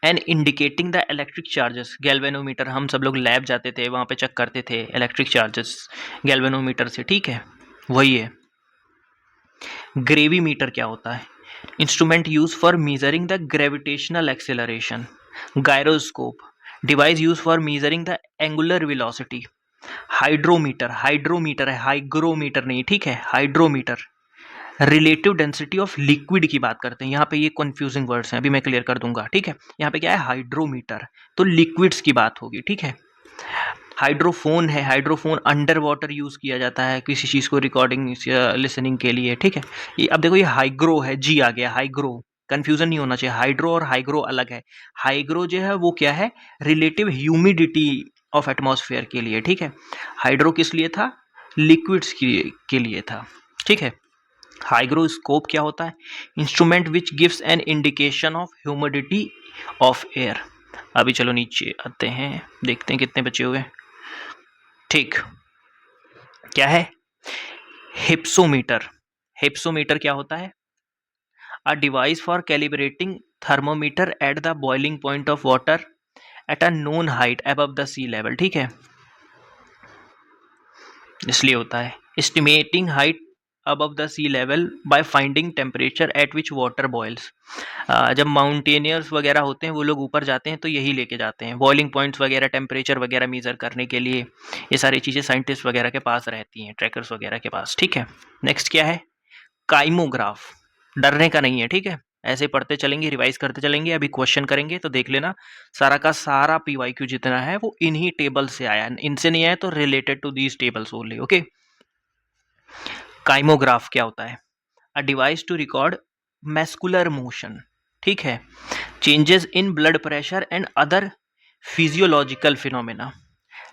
and indicating the electric charges. Galvanometer हम सब लोग लैब जाते थे, वहां पे चेक करते थे इलेक्ट्रिक चार्जेस गैल्वेनोमीटर से, ठीक है, वही है। ग्रेविमीटर क्या होता है, instrument use for measuring the gravitational acceleration. Gyroscope, device use for measuring the angular velocity. Hydrometer, hydrometer है, हाइग्रोमीटर नहीं, ठीक है, hydrometer relative density of liquid की बात करते हैं, यहाँ पे ये कंफ्यूजिंग वर्ड्स हैं, अभी मैं क्लियर कर दूंगा, ठीक है। यहाँ पे क्या है, हाइड्रोमीटर, तो लिक्विड्स की बात होगी, ठीक है। हाइड्रोफोन है, हाइड्रोफोन अंडर वाटर यूज किया जाता है किसी चीज को रिकॉर्डिंग लिसनिंग के लिए, ठीक है। ये अब देखो, ये हाइग्रो है, जी आ गया, हाइग्रो, कंफ्यूजन नहीं होना चाहिए, हाइड्रो और हाइग्रो अलग है। हाइग्रो जो है वो क्या है, रिलेटिव ह्यूमिडिटी ऑफ एटमॉस्फेयर के लिए, ठीक है। हाइड्रो किस लिए था, लिक्विड्स के लिए था, ठीक है। हाइग्रोस्कोप क्या होता है, instrument which gives an indication of humidity of air. अभी चलो नीचे आते हैं, देखते हैं कितने बचे हुए, ठीक, क्या है, हिप्सोमीटर। हिप्सोमीटर क्या होता है, a device for calibrating thermometer at the boiling point of water at a known height above the sea level, ठीक है, इसलिए होता है। Estimating height above the sea level by finding temperature at which water boils. जब माउंटेनियर्स वगैरह होते हैं वो लोग ऊपर जाते हैं तो यही लेके जाते हैं, बॉइलिंग पॉइंट्स वगैरह, टेम्परेचर वगैरह मेजर करने के लिए ये सारी चीज़ें साइंटिस्ट वगैरह के पास रहती हैं, ट्रैकर्स वगैरह के पास। ठीक है, नेक्स्ट क्या है, काइमोग्राफ। डरने का नहीं है, ठीक है, ऐसे पढ़ते चलेंगे, रिवाइज करते चलेंगे। अभी क्वेश्चन करेंगे तो देख लेना, सारा का सारा पीवाईक्यू जितना है वो इन्हीं टेबल से आया, इनसे नहीं आया तो related to these tables only. Okay, kymograph क्या होता है, a device to record muscular motion, ठीक है, changes in blood pressure and other physiological phenomena.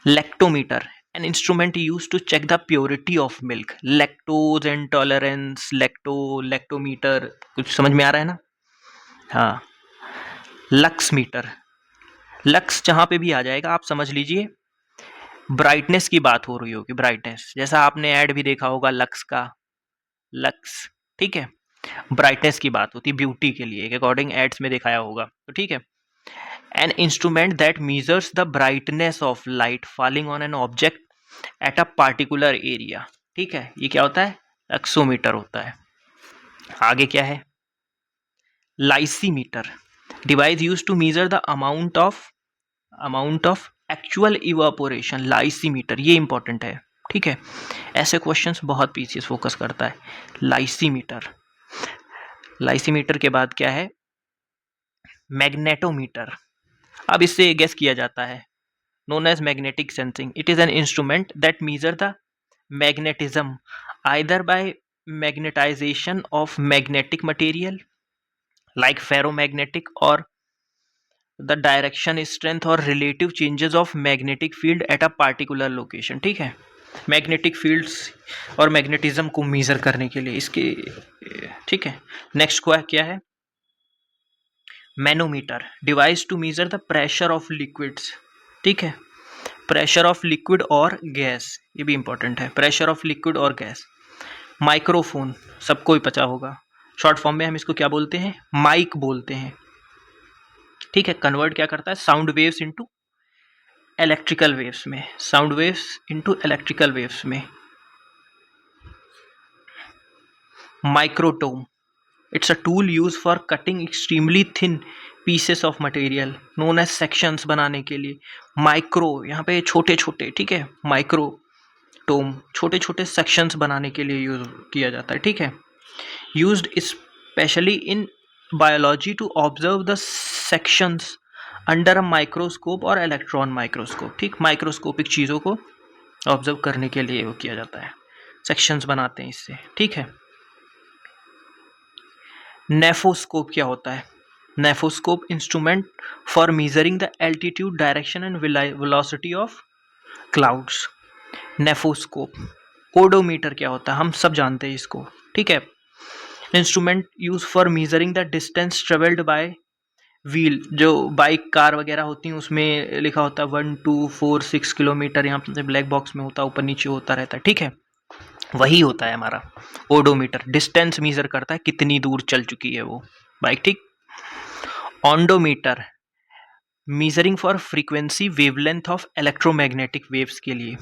Lactometer, an instrument used to check the purity of milk. lactose intolerance, lactometer, कुछ समझ में आ रहा है ना? हाँ, लक्स मीटर, लक्स जहां पे भी आ जाएगा आप समझ लीजिए ब्राइटनेस की बात हो रही होगी, ब्राइटनेस, जैसा आपने ऐड भी देखा होगा लक्स का, लक्स, ठीक है, ब्राइटनेस की बात होती है ब्यूटी के लिए, अकॉर्डिंग एड्स में दिखाया होगा, तो ठीक है। An instrument that measures the brightness of light falling on an object at a particular area, ठीक है, ये क्या होता है, लक्सोमीटर होता है। आगे क्या है, lysimeter, device used to measure the amount of actual evaporation. Lysimeter, ये इंपॉर्टेंट है, ठीक है, ऐसे क्वेश्चंस बहुत पीसीएस फोकस करता है। लाइसीमीटर, लाइसीमीटर के बाद क्या है, मैग्नेटोमीटर। अब इससे गेस किया जाता है, known as magnetic sensing. It is an instrument that measure the magnetism either by magnetization of magnetic material like ferromagnetic or the direction, strength or relative changes of magnetic field at a particular location. ठीक है, मैग्नेटिक फील्ड्स और मैग्नेटिज्म को मेजर करने के लिए इसके, ठीक है। नेक्स्ट क्या है, manometer, device to measure the pressure of liquids, ठीक है, प्रेशर ऑफ लिक्विड और गैस, ये भी इंपॉर्टेंट है, प्रेशर ऑफ लिक्विड और गैस। माइक्रोफोन, सबको ही पता होगा, शॉर्ट फॉर्म में हम इसको क्या बोलते हैं, माइक बोलते हैं, ठीक है, कन्वर्ट क्या करता है, sound waves into electrical waves में, sound waves into electrical waves में। Microtome, it's a tool use for cutting extremely thin pieces of material known as sections बनाने के लिए। माइक्रो, यहाँ पे छोटे छोटे, ठीक है, माइक्रोटोम, छोटे छोटे सेक्शंस बनाने के लिए यूज किया जाता है, ठीक है। Used specially in biology to observe the sections under a microscope और इलेक्ट्रॉन माइक्रोस्कोप, ठीक, माइक्रोस्कोपिक चीज़ों को ऑब्जर्व करने के लिए वो किया जाता है, सेक्शंस बनाते हैं इससे, ठीक है। नेफोस्कोप क्या होता है, nephoscope instrument for measuring the altitude, direction and velocity of clouds. Nephoscope. Odometer क्या होता है, हम सब जानते हैं इसको, ठीक है, instrument use for measuring the distance travelled by wheel, जो बाइक कार वगैरह होती हैं उसमें लिखा होता है 1 2 4 6 किलोमीटर, यहाँ पे ब्लैक बॉक्स में होता है, ऊपर नीचे होता रहता है, ठीक है, वही होता है हमारा ओडोमीटर, डिस्टेंस मेजर करता है कितनी दूर चल चुकी है वो बाइक, ठीक। Ondometer, measuring for frequency wavelength of electromagnetic waves के लिए।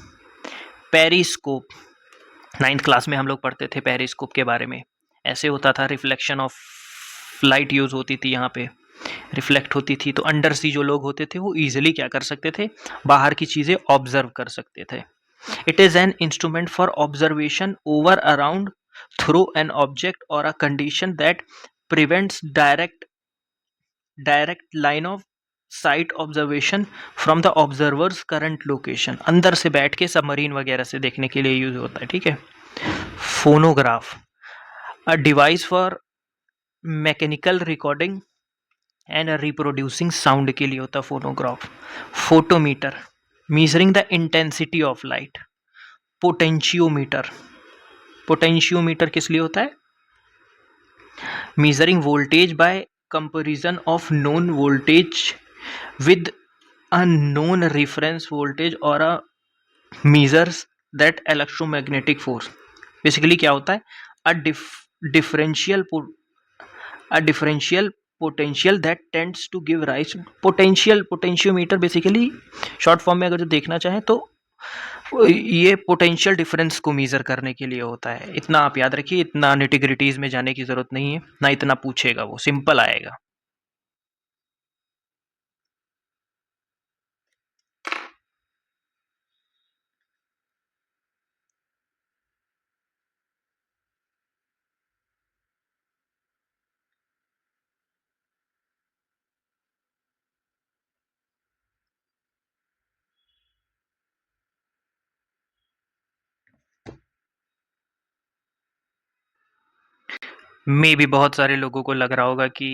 पेरिस्कोप, 9th क्लास में हम लोग पढ़ते थे पेरिस्कोप के बारे में, ऐसे होता था, रिफ्लेक्शन ऑफ लाइट यूज होती थी, यहाँ पे रिफ्लेक्ट होती थी, तो अंडर सी जो लोग होते थे वो इजीली क्या कर सकते थे, बाहर की चीज़ें ऑब्जर्व कर सकते थे। It is an instrument for observation over around through an object or a condition that prevents direct line of sight observation from the observer's current location. अंदर से बैठ के सबमरीन वगैरह से देखने के लिए यूज होता है, ठीक है। Phonograph, a device for mechanical recording and reproducing sound के लिए होता है phonograph. Photometer, measuring the intensity of light। Potentiometer, potentiometer किस लिए होता है, measuring voltage by comparison of known voltage with a known reference voltage और a measures that electromagnetic force. Basically क्या होता है, a differential potential that tends to give rise. Potentiometer basically short form में अगर जो देखना चाहें तो ये पोटेंशियल डिफरेंस को मेजर करने के लिए होता है। इतना आप याद रखिए, इतना निटिग्रिटीज में जाने की जरूरत नहीं है, ना इतना पूछेगा वो, सिंपल आएगा। मे भी बहुत सारे लोगों को लग रहा होगा कि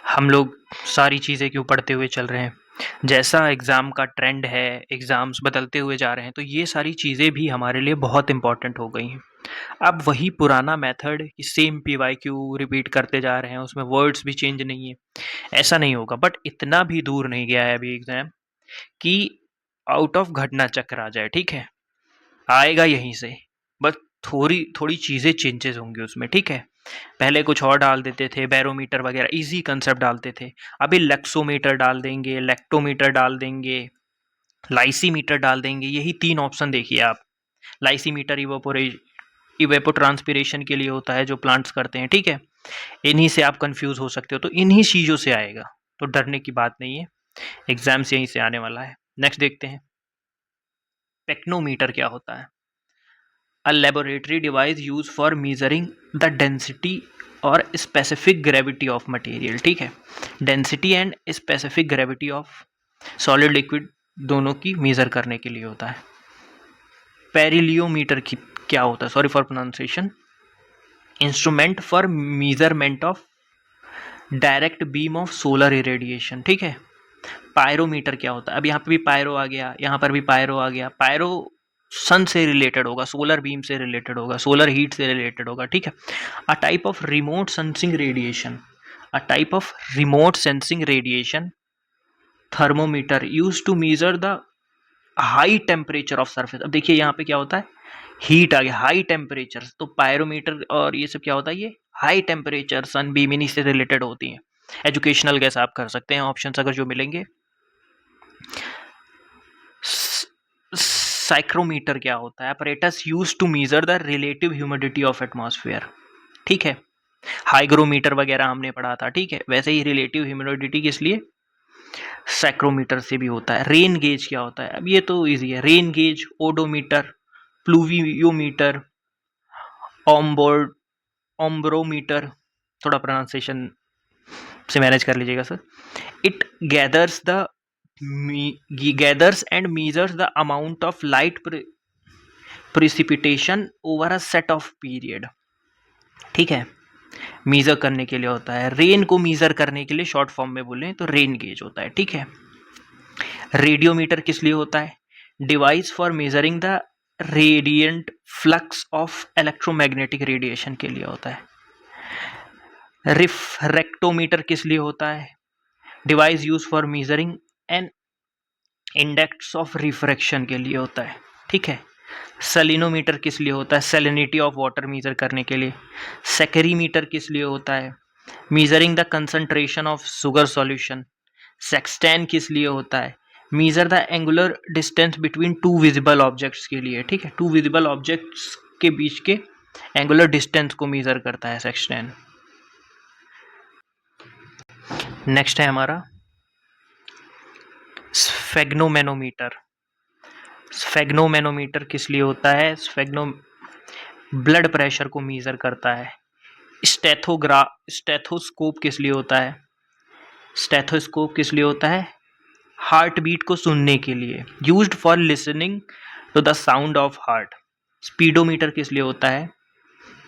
हम लोग सारी चीज़ें क्यों पढ़ते हुए चल रहे हैं। जैसा एग्ज़ाम का ट्रेंड है, एग्ज़ाम्स बदलते हुए जा रहे हैं, तो ये सारी चीज़ें भी हमारे लिए बहुत इम्पोर्टेंट हो गई हैं। अब वही पुराना मेथड सेम पीवाईक्यू रिपीट करते जा रहे हैं, उसमें वर्ड्स भी चेंज नहीं है, ऐसा नहीं होगा। बट इतना भी दूर नहीं गया है अभी एग्ज़ाम कि आउट ऑफ घटना चक्र आ जाए, ठीक है? आएगा यहीं से, बस थोड़ी थोड़ी चीज़ें चेंजेस होंगी उसमें, ठीक है? पहले कुछ और डाल देते थे, बैरोमीटर वगैरह इजी कंसेप्ट डालते थे। अभी लेक्सोमीटर डाल देंगे, लेक्टोमीटर डाल देंगे, लाइसीमीटर डाल देंगे। यही 3 ऑप्शन देखिए आप। लाइसीमीटर इवेपोट्रांसपिरेशन के लिए होता है, जो प्लांट्स करते हैं, ठीक है? इन्हीं से आप कंफ्यूज हो सकते हो, तो इन्हीं चीज़ों से आएगा, तो डरने की बात नहीं है। एग्जाम से यहीं से आने वाला है। नेक्स्ट देखते हैं, टेक्नोमीटर क्या होता है? A laboratory device used for measuring the density और specific gravity of material, ठीक है? Density and specific gravity of solid liquid दोनों की मेजर करने के लिए होता है। पेरिलियोमीटर की क्या होता है? Sorry for pronunciation. Instrument for measurement of direct beam of solar irradiation, ठीक है? पायरोमीटर क्या होता है? अब यहाँ पे भी पायरो आ गया, यहाँ पर भी पायरो आ गया। पायरो सन से रिलेटेड होगा, सोलर बीम से रिलेटेड होगा, सोलर हीट से रिलेटेड होगा, ठीक है? A type of remote sensing radiation, a type of remote sensing radiation thermometer use to measure the high temperature of surface. अब देखिए यहाँ पे क्या होता है, हीट आ गया, हाई टेम्परेचर। तो पायरोमीटर और ये सब क्या होता है? ये हाई टेम्परेचर सन बीम इन्हीं से रिलेटेड होती हैं। एजुकेशनल गैस आप कर सकते हैं, ऑप्शंस अगर जो मिलेंगे। साइक्रोमीटर क्या होता है? Apparatus use to measure the relative humidity of atmosphere, ठीक है? हाइग्रोमीटर वगैरह हमने पढ़ा था, ठीक है? वैसे ही रिलेटिव ह्यूमिडिटी किस लिए? सैक्रोमीटर से भी होता है। रेन गेज क्या होता है? अब ये तो इजी है। रेन गेज, ओडोमीटर, प्लूवियोमीटर, ऑम्बोर्ड ओम्ब्रोमीटर, थोड़ा प्रोनाउंसिएशन से मैनेज कर लीजिएगा sir. It gathers and measures the amount of light precipitation over a set of period, ठीक है? मेजर करने के लिए होता है। रेन को मेजर करने के लिए शॉर्ट फॉर्म में बोले तो रेन गेज होता है, ठीक है? रेडियोमीटर किस लिए होता है? Device for measuring the radiant flux of electromagnetic radiation के लिए होता है। रिफ्रैक्टोमीटर किस लिए होता है? Device use for measuring an index of refraction के लिए होता है, ठीक है? सैलिनोमीटर किस लिए होता है? सैलिनिटी ऑफ वाटर मेजर करने के लिए। सेकेरीमीटर किस लिए होता है? Measuring the concentration of sugar solution. Sextant किस लिए होता है? Measure the angular distance between two visible objects के लिए, ठीक है? टू विजिबल ऑब्जेक्ट्स के बीच के एंगुलर डिस्टेंस को मेजर करता है सेक्सटेन। नेक्स्ट है हमारा स्फेग्नोमेनोमीटर। स्फेग्नोमेनोमीटर किस लिए होता है? ब्लड प्रेशर को मेजर करता है। स्टेथोस्कोप किस लिए होता है? स्टेथोस्कोप किस लिए होता है? हार्ट बीट को सुनने के लिए, used for listening to the sound of heart. Speedometer किस लिए होता है?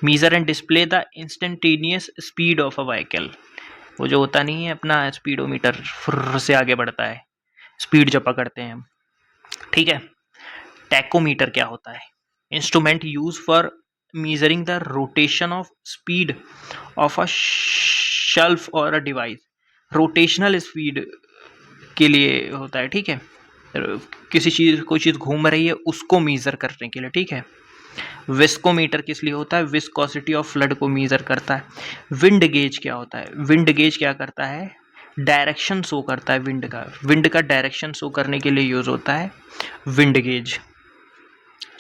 Measure and display the instantaneous speed of a vehicle. वो जो होता नहीं है अपना स्पीडोमीटर, फुर्र से आगे बढ़ता है, स्पीड जब पकड़ते हैं हम, ठीक है? टैकोमीटर क्या होता है? Instrument use for measuring the rotation of speed of a shelf और अ डिवाइस। रोटेशनल स्पीड के लिए होता है, ठीक है? किसी चीज, कोई चीज घूम रही है उसको मेजर करने के लिए, ठीक है? विस्कोमीटर किस लिए होता है? विस्कोसिटी ऑफ फ्लड को मेजर करता है। विंड गेज क्या होता है? विंड गेज क्या करता है? डायरेक्शन शो करता है विंड का। विंड का डायरेक्शन शो करने के लिए यूज होता है विंड गेज।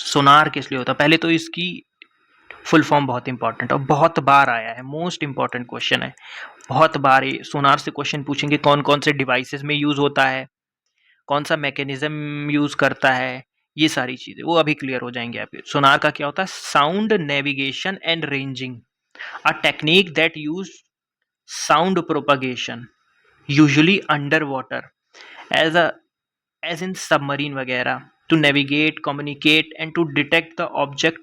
सोनार किस लिए होता है? पहले तो इसकी फुल फॉर्म बहुत इंपॉर्टेंट और बहुत बार आया है, मोस्ट इंपॉर्टेंट क्वेश्चन है। बहुत बार सोनार से क्वेश्चन पूछेंगे, कौन कौन से डिवाइसेस में यूज होता है, कौन सा मैकेनिज्म यूज करता है, ये सारी चीजें वो अभी क्लियर हो जाएंगे आपके। सोनार का क्या होता है? Sound navigation and ranging, a technique that use sound propagation usually under water as in submarine वगैरह, to navigate, communicate and to detect the object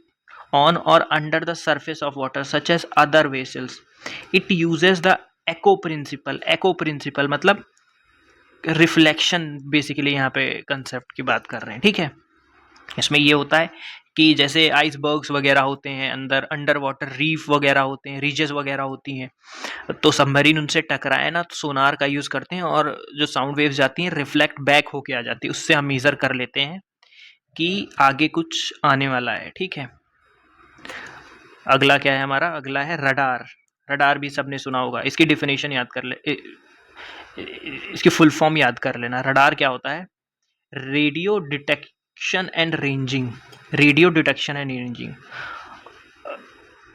on or under the surface of water such as other vessels. It uses the echo principle. echo principle मतलब रिफ्लेक्शन, बेसिकली यहाँ पे कंसेप्ट की बात कर रहे हैं, ठीक है। इसमें ये होता है कि जैसे आइसबर्ग्स वगैरह होते हैं अंदर, अंडर वाटर रीफ वगैरह होते हैं, रीजेस वगैरह होती हैं, तो सबमरीन उनसे टकराए ना तो सोनार का यूज करते हैं और जो साउंड वेव्स जाती हैं रिफ्लेक्ट बैक होके आ जाती है, उससे हम मेजर कर लेते हैं कि आगे कुछ आने वाला है, ठीक है। अगला क्या है हमारा? अगला है रडार। रडार भी सबने सुना होगा, इसकी डिफिनेशन याद कर ले, इसकी फुल फॉर्म याद कर लेना। रडार क्या होता है? Radio detection and ranging. Radio detection and ranging.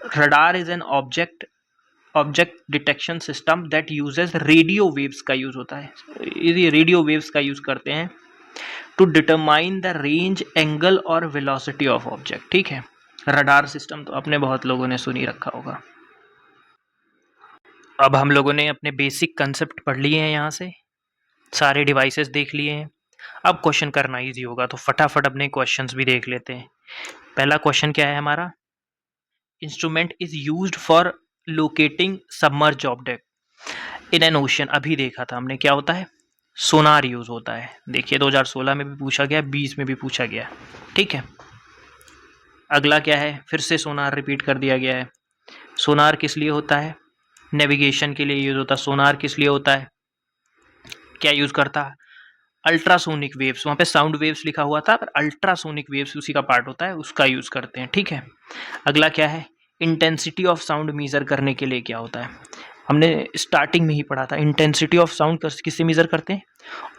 Radar is an object detection system that uses radio waves का यूज होता है, ये रेडियो वेव्स का यूज करते हैं to determine the range, angle और वेलोसिटी ऑफ ऑब्जेक्ट, ठीक है। रडार सिस्टम तो अपने बहुत लोगों ने सुनी रखा होगा। अब हम लोगों ने अपने बेसिक कंसेप्ट पढ़ लिए हैं, यहाँ से सारे डिवाइसेस देख लिए हैं। अब क्वेश्चन करना इजी होगा, तो फटाफट अपने क्वेश्चंस भी देख लेते हैं। पहला क्वेश्चन क्या है हमारा? Instrument is used for locating submerge object in an ocean. अभी देखा था हमने, क्या होता है? सोनार यूज होता है। देखिए 2016 में भी पूछा गया, 20 में भी पूछा गया, ठीक है। अगला क्या है? फिर से सोनार रिपीट कर दिया गया है। सोनार किस लिए होता है? नेविगेशन के लिए यूज होता है। सोनार किस लिए होता है? क्या यूज करता है? अल्ट्रासोनिक वेव्स, वहां पे साउंड वेव्स लिखा हुआ था पर अल्ट्रासोनिक वेव्स उसी का पार्ट होता है, उसका यूज करते हैं, ठीक है। अगला क्या है? इंटेंसिटी ऑफ साउंड मेजर करने के लिए क्या होता है? हमने स्टार्टिंग में ही पढ़ा था, इंटेंसिटी ऑफ साउंड किससे मेजर करते हैं?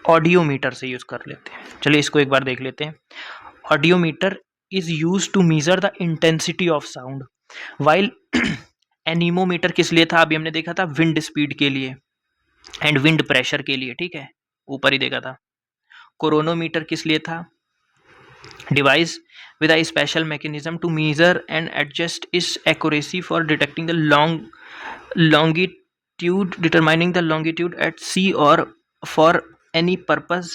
ऑडियोमीटर से यूज कर लेते हैं। चलिए इसको एक बार देख लेते हैं। Audiometer is used to measure the intensity of sound, while anemometer किस लिए था? अभी हमने देखा था विंड स्पीड के लिए एंड विंड प्रेशर के लिए, ठीक है, ऊपर ही देखा था। कोरोनोमीटर किस लिए था? Device with a special mechanism to measure and adjust its accuracy for detecting the longitude, determining the longitude at sea or for any purpose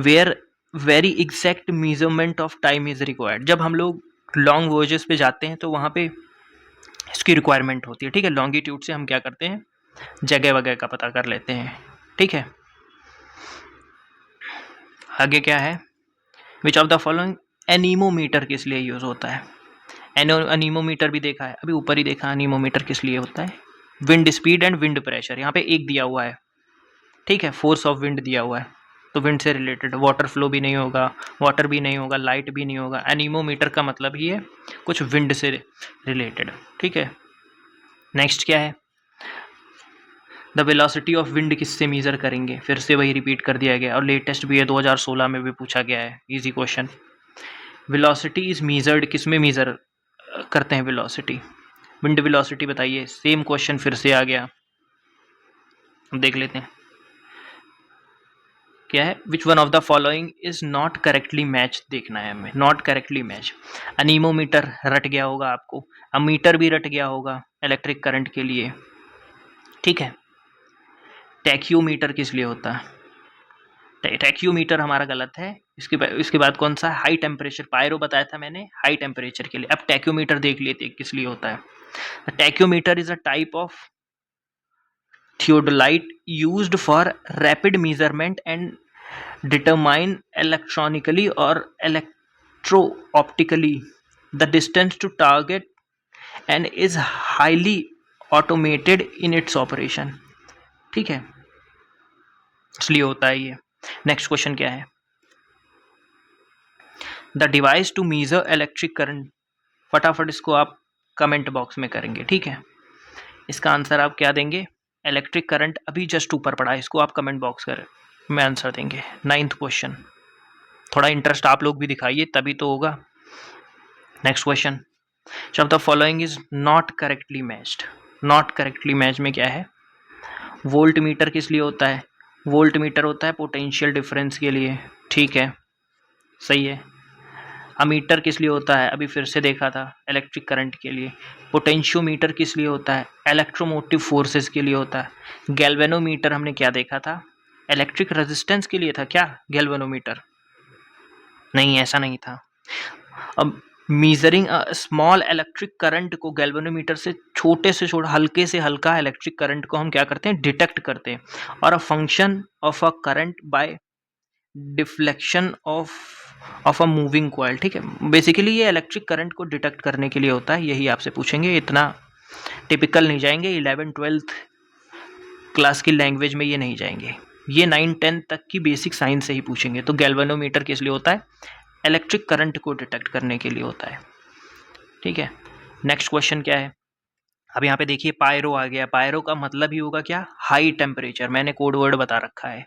where very exact measurement of time is required. जब हम लोग लॉन्ग वॉयजेस पे जाते हैं तो वहाँ पे इसकी रिक्वायरमेंट होती है, ठीक है। लॉन्गिट्यूड से हम क्या करते हैं? जगह वगैरह का पता कर लेते हैं, ठीक है। आगे क्या है? Which of the following anemometer किस लिए यूज होता है? एनीमोमीटर भी देखा है, अभी ऊपर ही देखा। एनीमोमीटर किस लिए होता है? Wind speed and wind pressure, यहाँ पे एक दिया हुआ है, ठीक है, फोर्स ऑफ विंड दिया हुआ है तो विंड से रिलेटेड। वाटर फ्लो भी नहीं होगा, वाटर भी नहीं होगा, लाइट भी नहीं होगा। एनीमोमीटर का मतलब ही है कुछ विंड से रिलेटेड, ठीक है। नेक्स्ट क्या है? द वेलोसिटी ऑफ विंड किससे मेजर करेंगे? फिर से वही रिपीट कर दिया गया और लेटेस्ट भी है, 2016 में भी पूछा गया है, easy question. Velocity is measured, किस में मेजर करते हैं वेलोसिटी? विंड वेलोसिटी बताइए। सेम क्वेश्चन फिर से आ गया, हम देख लेते हैं क्या है। विच one of the following is not correctly match देखना है हमें। नॉट करेक्टली मैच, एनीमोमीटर रट गया होगा आपको, अमीटर भी रट गया होगा इलेक्ट्रिक करंट के लिए, ठीक है। टैक्योमीटर किस लिए होता है? टैक्योमीटर हमारा गलत है। इसके बाद कौन सा? हाई टेम्परेचर, पायरो बताया था मैंने, हाई टेम्परेचर के लिए। अब टैक्योमीटर देख लेते हैं किस लिए होता है। Tacheometer is a type of theodolite used for rapid measurement and determine electronically or electro-optically the distance to target and is highly automated in its operation, ठीक है, इसलिए होता है ये। नेक्स्ट क्वेश्चन क्या है? The device to measure electric current. फटाफट इसको आप कमेंट बॉक्स में करेंगे, ठीक है। इसका आंसर आप क्या देंगे? इलेक्ट्रिक करंट अभी जस्ट ऊपर पड़ा है, इसको आप कमेंट बॉक्स में आंसर देंगे। 9th क्वेश्चन, थोड़ा इंटरेस्ट आप लोग भी दिखाइए तभी तो होगा। Next question, of the following is not correctly matched. Not correctly match में क्या है? वोल्ट मीटर किस लिए होता है? वोल्ट मीटर होता है पोटेंशियल डिफरेंस के लिए, ठीक है, सही है। अमीटर किस लिए होता है? अभी फिर से देखा था, इलेक्ट्रिक करंट के लिए। पोटेंशियोमीटर किस लिए होता है? इलेक्ट्रोमोटिव फोर्सेस के लिए होता है। गैल्वेनोमीटर हमने क्या देखा था? इलेक्ट्रिक रेजिस्टेंस के लिए था क्या गैल्वेनोमीटर? नहीं, ऐसा नहीं था। अब measuring a small electric current को गैल्वेनोमीटर से छोटे से छोटा, हल्के से हल्का इलेक्ट्रिक करंट को हम क्या करते हैं? डिटेक्ट करते हैं। और a function of a current by deflection of a moving coil, ठीक है। बेसिकली ये इलेक्ट्रिक करंट को डिटेक्ट करने के लिए होता है, यही आपसे पूछेंगे। इतना टिपिकल नहीं जाएंगे, 11-12 क्लास की लैंग्वेज में ये नहीं जाएंगे, ये 9-10 तक की बेसिक साइंस से ही पूछेंगे। तो गैल्वेनोमीटर किस लिए होता है? इलेक्ट्रिक करंट को डिटेक्ट करने के लिए होता है, ठीक है। नेक्स्ट क्वेश्चन क्या है? अब यहाँ पे देखिए पायरो आ गया। पायरो का मतलब ही होगा क्या? High temperature. मैंने कोड वर्ड बता रखा है।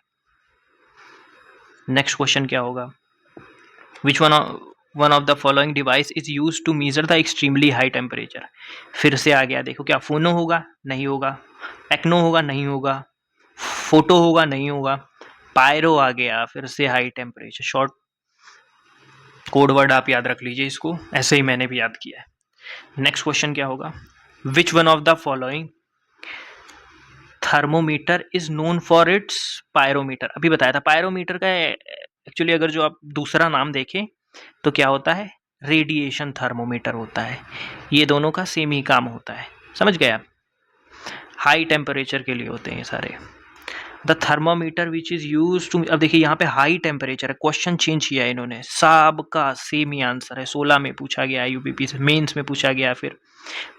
नेक्स्ट क्वेश्चन क्या होगा? Which one of the following device is use to measure the extremely high temperature. फिर से आ गया, देखो क्या फोनो होगा? नहीं होगा। टेक्नो होगा? नहीं होगा। फोटो होगा? नहीं होगा। पायरो आ गया, फिर से high temperature. Short code word आप याद रख लीजिए इसको, ऐसे ही मैंने भी याद किया है। नेक्स्ट क्वेश्चन क्या होगा? Which one of the following thermometer is known for its pyrometer. अभी बताया था पायरोमीटर का एक्चुअली अगर जो आप दूसरा नाम देखें तो क्या होता है? रेडिएशन थर्मोमीटर होता है। ये दोनों का सेम ही काम होता है, समझ गए आप? हाई टेम्परेचर के लिए होते हैं ये सारे। The thermometer which is use to, अब देखिए यहाँ पे हाई टेम्परेचर है, क्वेश्चन चेंज किया है इन्होंने, सबका सेम ही आंसर है। 16 में पूछा गया, यूपीपी से मेंस में पूछा गया, फिर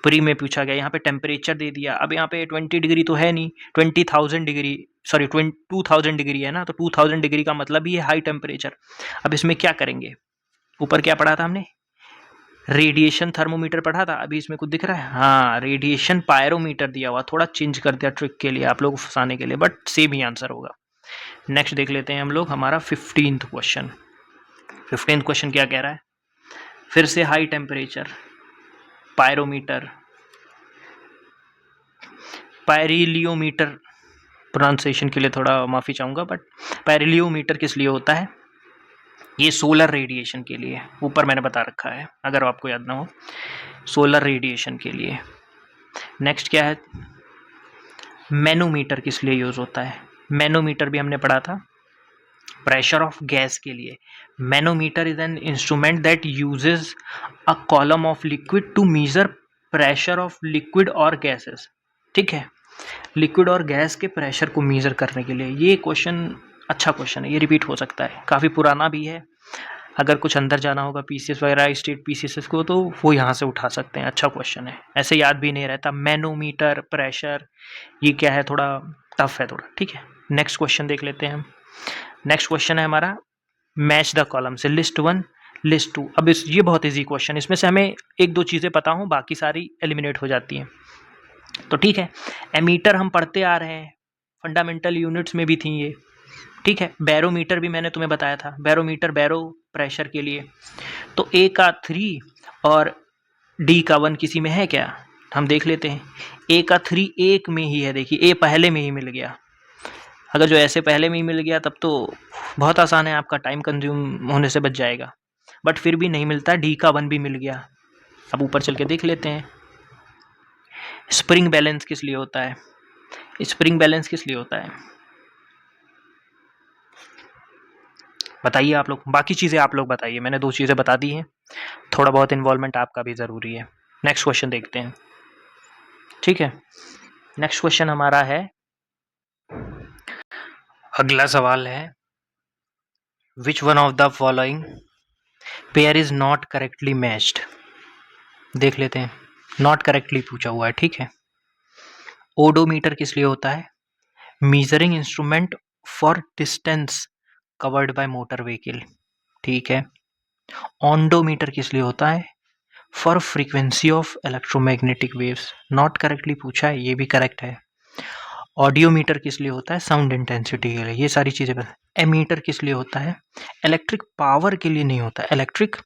प्री में पूछा गया। यहाँ पे टेम्परेचर दे दिया। अब यहाँ पे 20 डिग्री तो है नहीं, 20,000 डिग्री, सॉरी 2000 डिग्री है ना, तो 2000 डिग्री का मतलब ही है हाई टेम्परेचर। अब इसमें क्या करेंगे? ऊपर क्या पढ़ा था हमने? रेडिएशन थर्मोमीटर पढ़ा था। अभी इसमें कुछ दिख रहा है? हाँ, रेडिएशन पायरोमीटर दिया हुआ, थोड़ा चेंज कर दिया ट्रिक के लिए, आप लोगों को फंसाने के लिए, बट सेम ही आंसर होगा। नेक्स्ट देख लेते हैं हम लोग हमारा 15th क्वेश्चन। 15th क्वेश्चन क्या कह रहा है? फिर से हाई टेम्परेचर, पायरोमीटर, पायरिलियोमीटर, प्रोनाउंसिएशन के लिए थोड़ा माफ़ी चाहूँगा, बट पायरिलियोमीटर किस लिए होता है? ये सोलर रेडिएशन के लिए, ऊपर मैंने बता रखा है अगर आपको याद ना हो, सोलर रेडिएशन के लिए। नेक्स्ट क्या है? मैनोमीटर किस लिए यूज़ होता है? मैनोमीटर भी हमने पढ़ा था, प्रेशर ऑफ गैस के लिए। Manometer is an instrument that uses a column of liquid to measure pressure of liquid और गैसेस, ठीक है। लिक्विड और गैस के प्रेशर को मेजर करने के लिए। ये क्वेश्चन अच्छा क्वेश्चन है, ये रिपीट हो सकता है, काफ़ी पुराना भी है। अगर कुछ अंदर जाना होगा पीसीएस वगैरह, स्टेट पीसीएस को, तो वो यहाँ से उठा सकते हैं। अच्छा क्वेश्चन है, ऐसे याद भी नहीं रहता। मैनोमीटर, प्रेशर, ये क्या है? थोड़ा टफ है थोड़ा, ठीक है। नेक्स्ट क्वेश्चन देख लेते हैं हम। नेक्स्ट क्वेश्चन है हमारा मैच द कॉलम से, लिस्ट 1 लिस्ट 2। अब ये बहुत ईजी क्वेश्चन, इसमें से हमें 1-2 चीज़ें पता हो, बाकी सारी एलिमिनेट हो जाती हैं, तो ठीक है। एमीटर हम पढ़ते आ रहे हैं, फंडामेंटल यूनिट्स में भी थी ये, ठीक है। बैरोमीटर भी मैंने तुम्हें बताया था, बैरोमीटर बैरो प्रेशर के लिए। तो ए का 3 और डी का 1 किसी में है क्या? हम देख लेते हैं। ए का 3 एक में ही है, देखिए ए पहले में ही मिल गया। अगर जो ऐसे पहले में ही मिल गया तब तो बहुत आसान है, आपका टाइम कंज्यूम होने से बच जाएगा, बट फिर भी नहीं मिलता, डी का 1 भी मिल गया। अब ऊपर चल के देख लेते हैं। स्प्रिंग बैलेंस किस लिए होता है? स्प्रिंग बैलेंस किस लिए होता है? बताइए आप लोग, बाकी चीज़ें आप लोग बताइए, मैंने 2 चीज़ें बता दी हैं, थोड़ा बहुत इन्वॉल्वमेंट आपका भी ज़रूरी है। नेक्स्ट क्वेश्चन देखते हैं, ठीक है। नेक्स्ट क्वेश्चन हमारा है, अगला सवाल है, विच one of the following pair is not correctly matched. देख लेते हैं, नॉट करेक्टली पूछा हुआ है, ठीक है। ओडोमीटर किस लिए होता है? Measuring instrument for distance covered by motor vehicle, ठीक है। ऑन्डोमीटर किस लिए होता है? For frequency of electromagnetic waves, not correctly पूछा है, ये भी करेक्ट है। ऑडियोमीटर किस लिए होता है? साउंड इंटेंसिटी के लिए, ये सारी चीज़ें बता। एमीटर किस लिए होता है? इलेक्ट्रिक पावर के लिए नहीं होता, इलेक्ट्रिक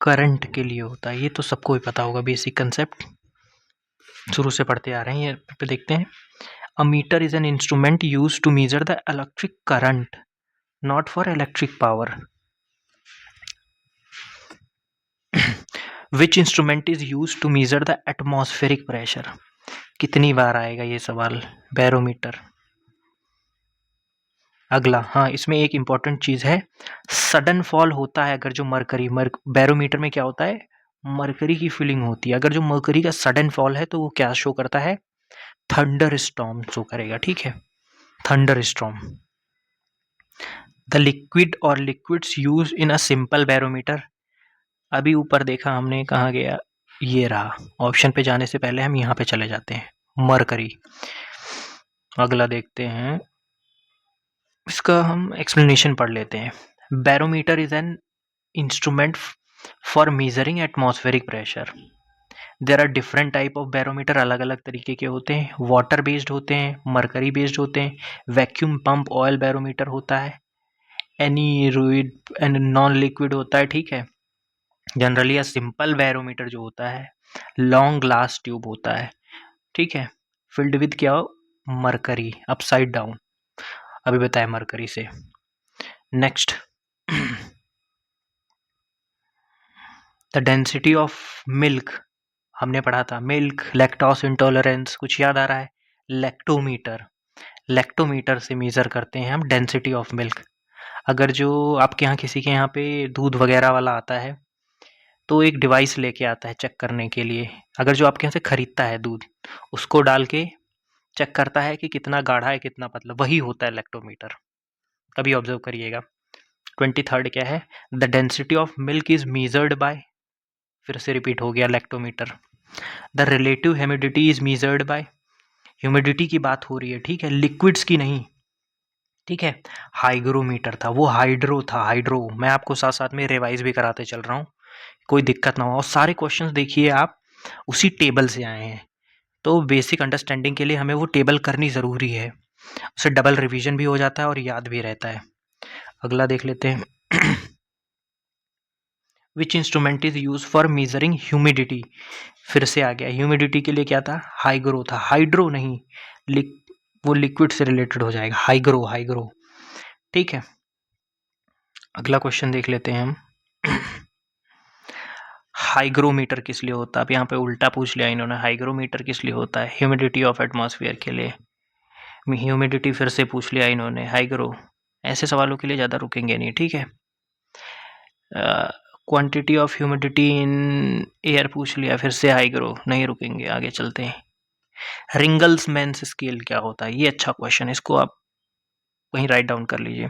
करंट के लिए होता है, ये तो सबको ही पता होगा, बेसिक कंसेप्ट शुरू से पढ़ते आ रहे हैं। ये पे देखते हैं, a meter is an instrument used to measure the electric current, not for electric power. Which instrument is used to measure the atmospheric pressure. कितनी बार आएगा ये सवाल, बैरोमीटर। अगला, हाँ इसमें एक इंपॉर्टेंट चीज है, सडन फॉल होता है अगर जो मरकरी, बैरोमीटर में क्या होता है, मरकरी की फीलिंग होती है, अगर जो मरकरी का सडन फॉल है तो वो क्या शो करता है, थंडर स्टॉर्म शो करेगा, ठीक है, थंडर स्टॉर्म। द लिक्विड और liquids use in a simple barometer. अभी ऊपर देखा हमने, कहाँ गया, ये रहा, ऑप्शन पे जाने से पहले हम यहाँ पे चले जाते हैं, मरकरी। अगला देखते हैं, इसका हम एक्सप्लेनेशन पढ़ लेते हैं। Barometer is an instrument for measuring atmospheric pressure. There are different type of barometer, अलग अलग तरीके के होते हैं, वाटर बेस्ड होते हैं, मरकरी बेस्ड होते हैं, वैक्यूम पंप ऑयल बैरोमीटर होता है, एनीरुइड एंड नॉन लिक्विड होता है, ठीक है। जनरली सिंपल बैरोमीटर जो होता है लॉन्ग ग्लास ट्यूब होता है, ठीक है, फिल्ड विद क्या हो, मरकरी, अपसाइड डाउन, अभी बताया मरकरी से। Next, the density of milk, हमने पढ़ा था मिल्क, लैक्टोस इंटॉलरेंस, कुछ याद आ रहा है, लैक्टोमीटर, लैक्टोमीटर से मेजर करते हैं हम डेंसिटी ऑफ मिल्क। अगर जो आपके यहाँ किसी के यहाँ पे दूध वगैरह वाला आता है तो एक डिवाइस लेके आता है चेक करने के लिए, अगर जो आपके यहाँ से खरीदता है दूध, उसको डाल के चेक करता है कि कितना गाढ़ा है कितना पतला, वही होता है लैक्टोमीटर, कभी ऑब्जर्व करिएगा। 23rd क्या है, the density of milk is measured by, फिर से रिपीट हो गया lactometer. The relative humidity is measured by, humidity की बात हो रही है, ठीक है, लिक्विड्स की नहीं, ठीक है। हाइग्रोमीटर था, वो हाइड्रो था, हाइड्रो, मैं आपको साथ साथ में रिवाइज भी कराते चल रहा हूँ, कोई दिक्कत ना हो। और सारे क्वेश्चंस देखिए आप उसी टेबल से आए हैं, तो बेसिक अंडरस्टैंडिंग के लिए हमें वो टेबल करनी ज़रूरी है, उससे डबल रिवीजन भी हो जाता है और याद भी रहता है। अगला देख लेते हैं, विच instrument is use for measuring humidity, फिर से आ गया, ह्यूमिडिटी के लिए क्या था, हाइग्रो था, हाइड्रो नहीं, वो लिक्विड से रिलेटेड हो जाएगा, हाइग्रो, हाइग्रो, ठीक है। अगला क्वेश्चन देख लेते हैं हम, हाइग्रोमीटर किस लिए होता है, अब यहाँ पे उल्टा पूछ लिया इन्होंने, हाइग्रोमीटर किस लिए होता है, ह्यूमिडिटी ऑफ एटमॉस्फेयर के लिए, ह्यूमिडिटी फिर से पूछ लिया इन्होंने, हाइग्रो, ऐसे सवालों के लिए ज़्यादा रुकेंगे नहीं, ठीक है। Quantity of humidity in air पूछ लिया, फिर से हाइग्रो, नहीं रुकेंगे, आगे चलते हैं। रिंगल्स मैन्स स्केल क्या होता है, ये अच्छा क्वेश्चन है, इसको आप वहीं राइट डाउन कर लीजिए।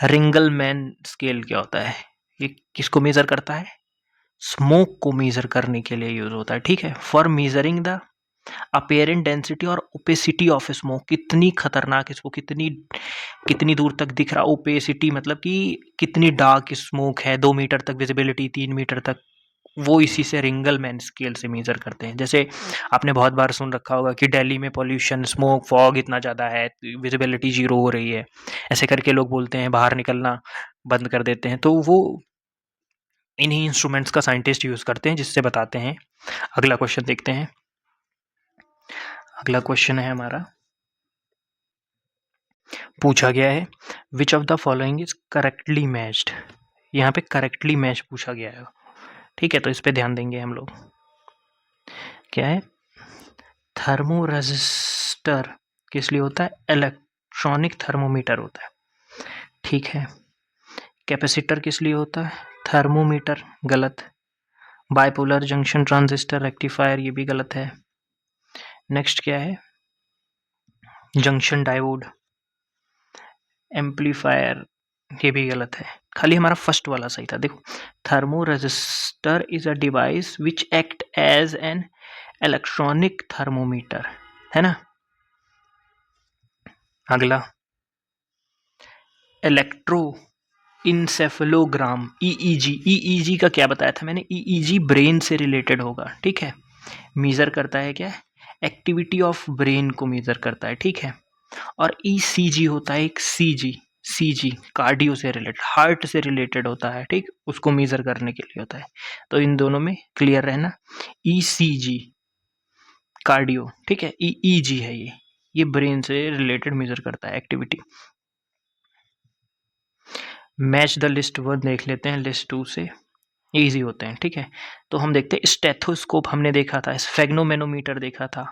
रिंगल मैन स्केल क्या होता है, ये किसको मेजर करता है, स्मोक को मेजर करने के लिए यूज होता है, ठीक है, for measuring the apparent density और ओपेसिटी ऑफ स्मोक, कितनी खतरनाक इसको, कितनी दूर तक दिख रहा, ओपेसिटी मतलब कि कितनी डार्क स्मोक है, 2 मीटर तक विजिबिलिटी, 3 मीटर तक, वो इसी से रिंगलमैन स्केल से मेजर करते हैं। जैसे आपने बहुत बार सुन रखा होगा कि दिल्ली में पॉल्यूशन, स्मोक, फॉग इतना ज़्यादा है, विजिबिलिटी 0 हो रही है, ऐसे करके लोग बोलते हैं बाहर निकलना बंद कर देते हैं, तो वो इन्हीं इंस्ट्रूमेंट्स का साइंटिस्ट यूज करते हैं जिससे बताते हैं। अगला क्वेश्चन देखते हैं, अगला क्वेश्चन है हमारा, पूछा गया है which of the following is correctly matched, यहाँ पे करेक्टली मैच पूछा गया है, ठीक है, तो इस पे ध्यान देंगे हम लोग। क्या है, थर्मो रजिस्टर किस लिए होता है, इलेक्ट्रॉनिक थर्मोमीटर होता है, ठीक है। कैपेसिटर किस लिए होता है, थर्मोमीटर, गलत। बाइपोलर जंक्शन ट्रांजिस्टर रेक्टिफायर, ये भी गलत है। नेक्स्ट क्या है, जंक्शन डायोड, एम्पलीफायर, ये भी गलत है, खाली हमारा फर्स्ट वाला सही था। देखो, thermo register is a device which act as an electronic thermometer, है ना। अगला, इलेक्ट्रो इंसेफेलोग्राम, ईईजी, ईईजी का क्या बताया था मैंने, ईईजी ब्रेन से रिलेटेड होगा, ठीक है, मेजर करता है क्या, एक्टिविटी ऑफ ब्रेन को मेजर करता है, ठीक है। और ईसीजी होता है एक सीजी, सीजी कार्डियो से रिलेटेड, हार्ट से रिलेटेड होता है, ठीक, उसको मेजर करने के लिए होता है। तो इन दोनों में क्लियर रहना। ईसीजी कार्डियो, ठीक है, ईईजी है ये ब्रेन से रिलेटेड मेजर करता है एक्टिविटी। मैच द लिस्ट 1 देख लेते हैं लिस्ट 2 से, इजी होते हैं, ठीक है। तो हम देखते हैं स्टेथोस्कोप हमने देखा था, स्फेग्नोमेनोमीटर देखा था,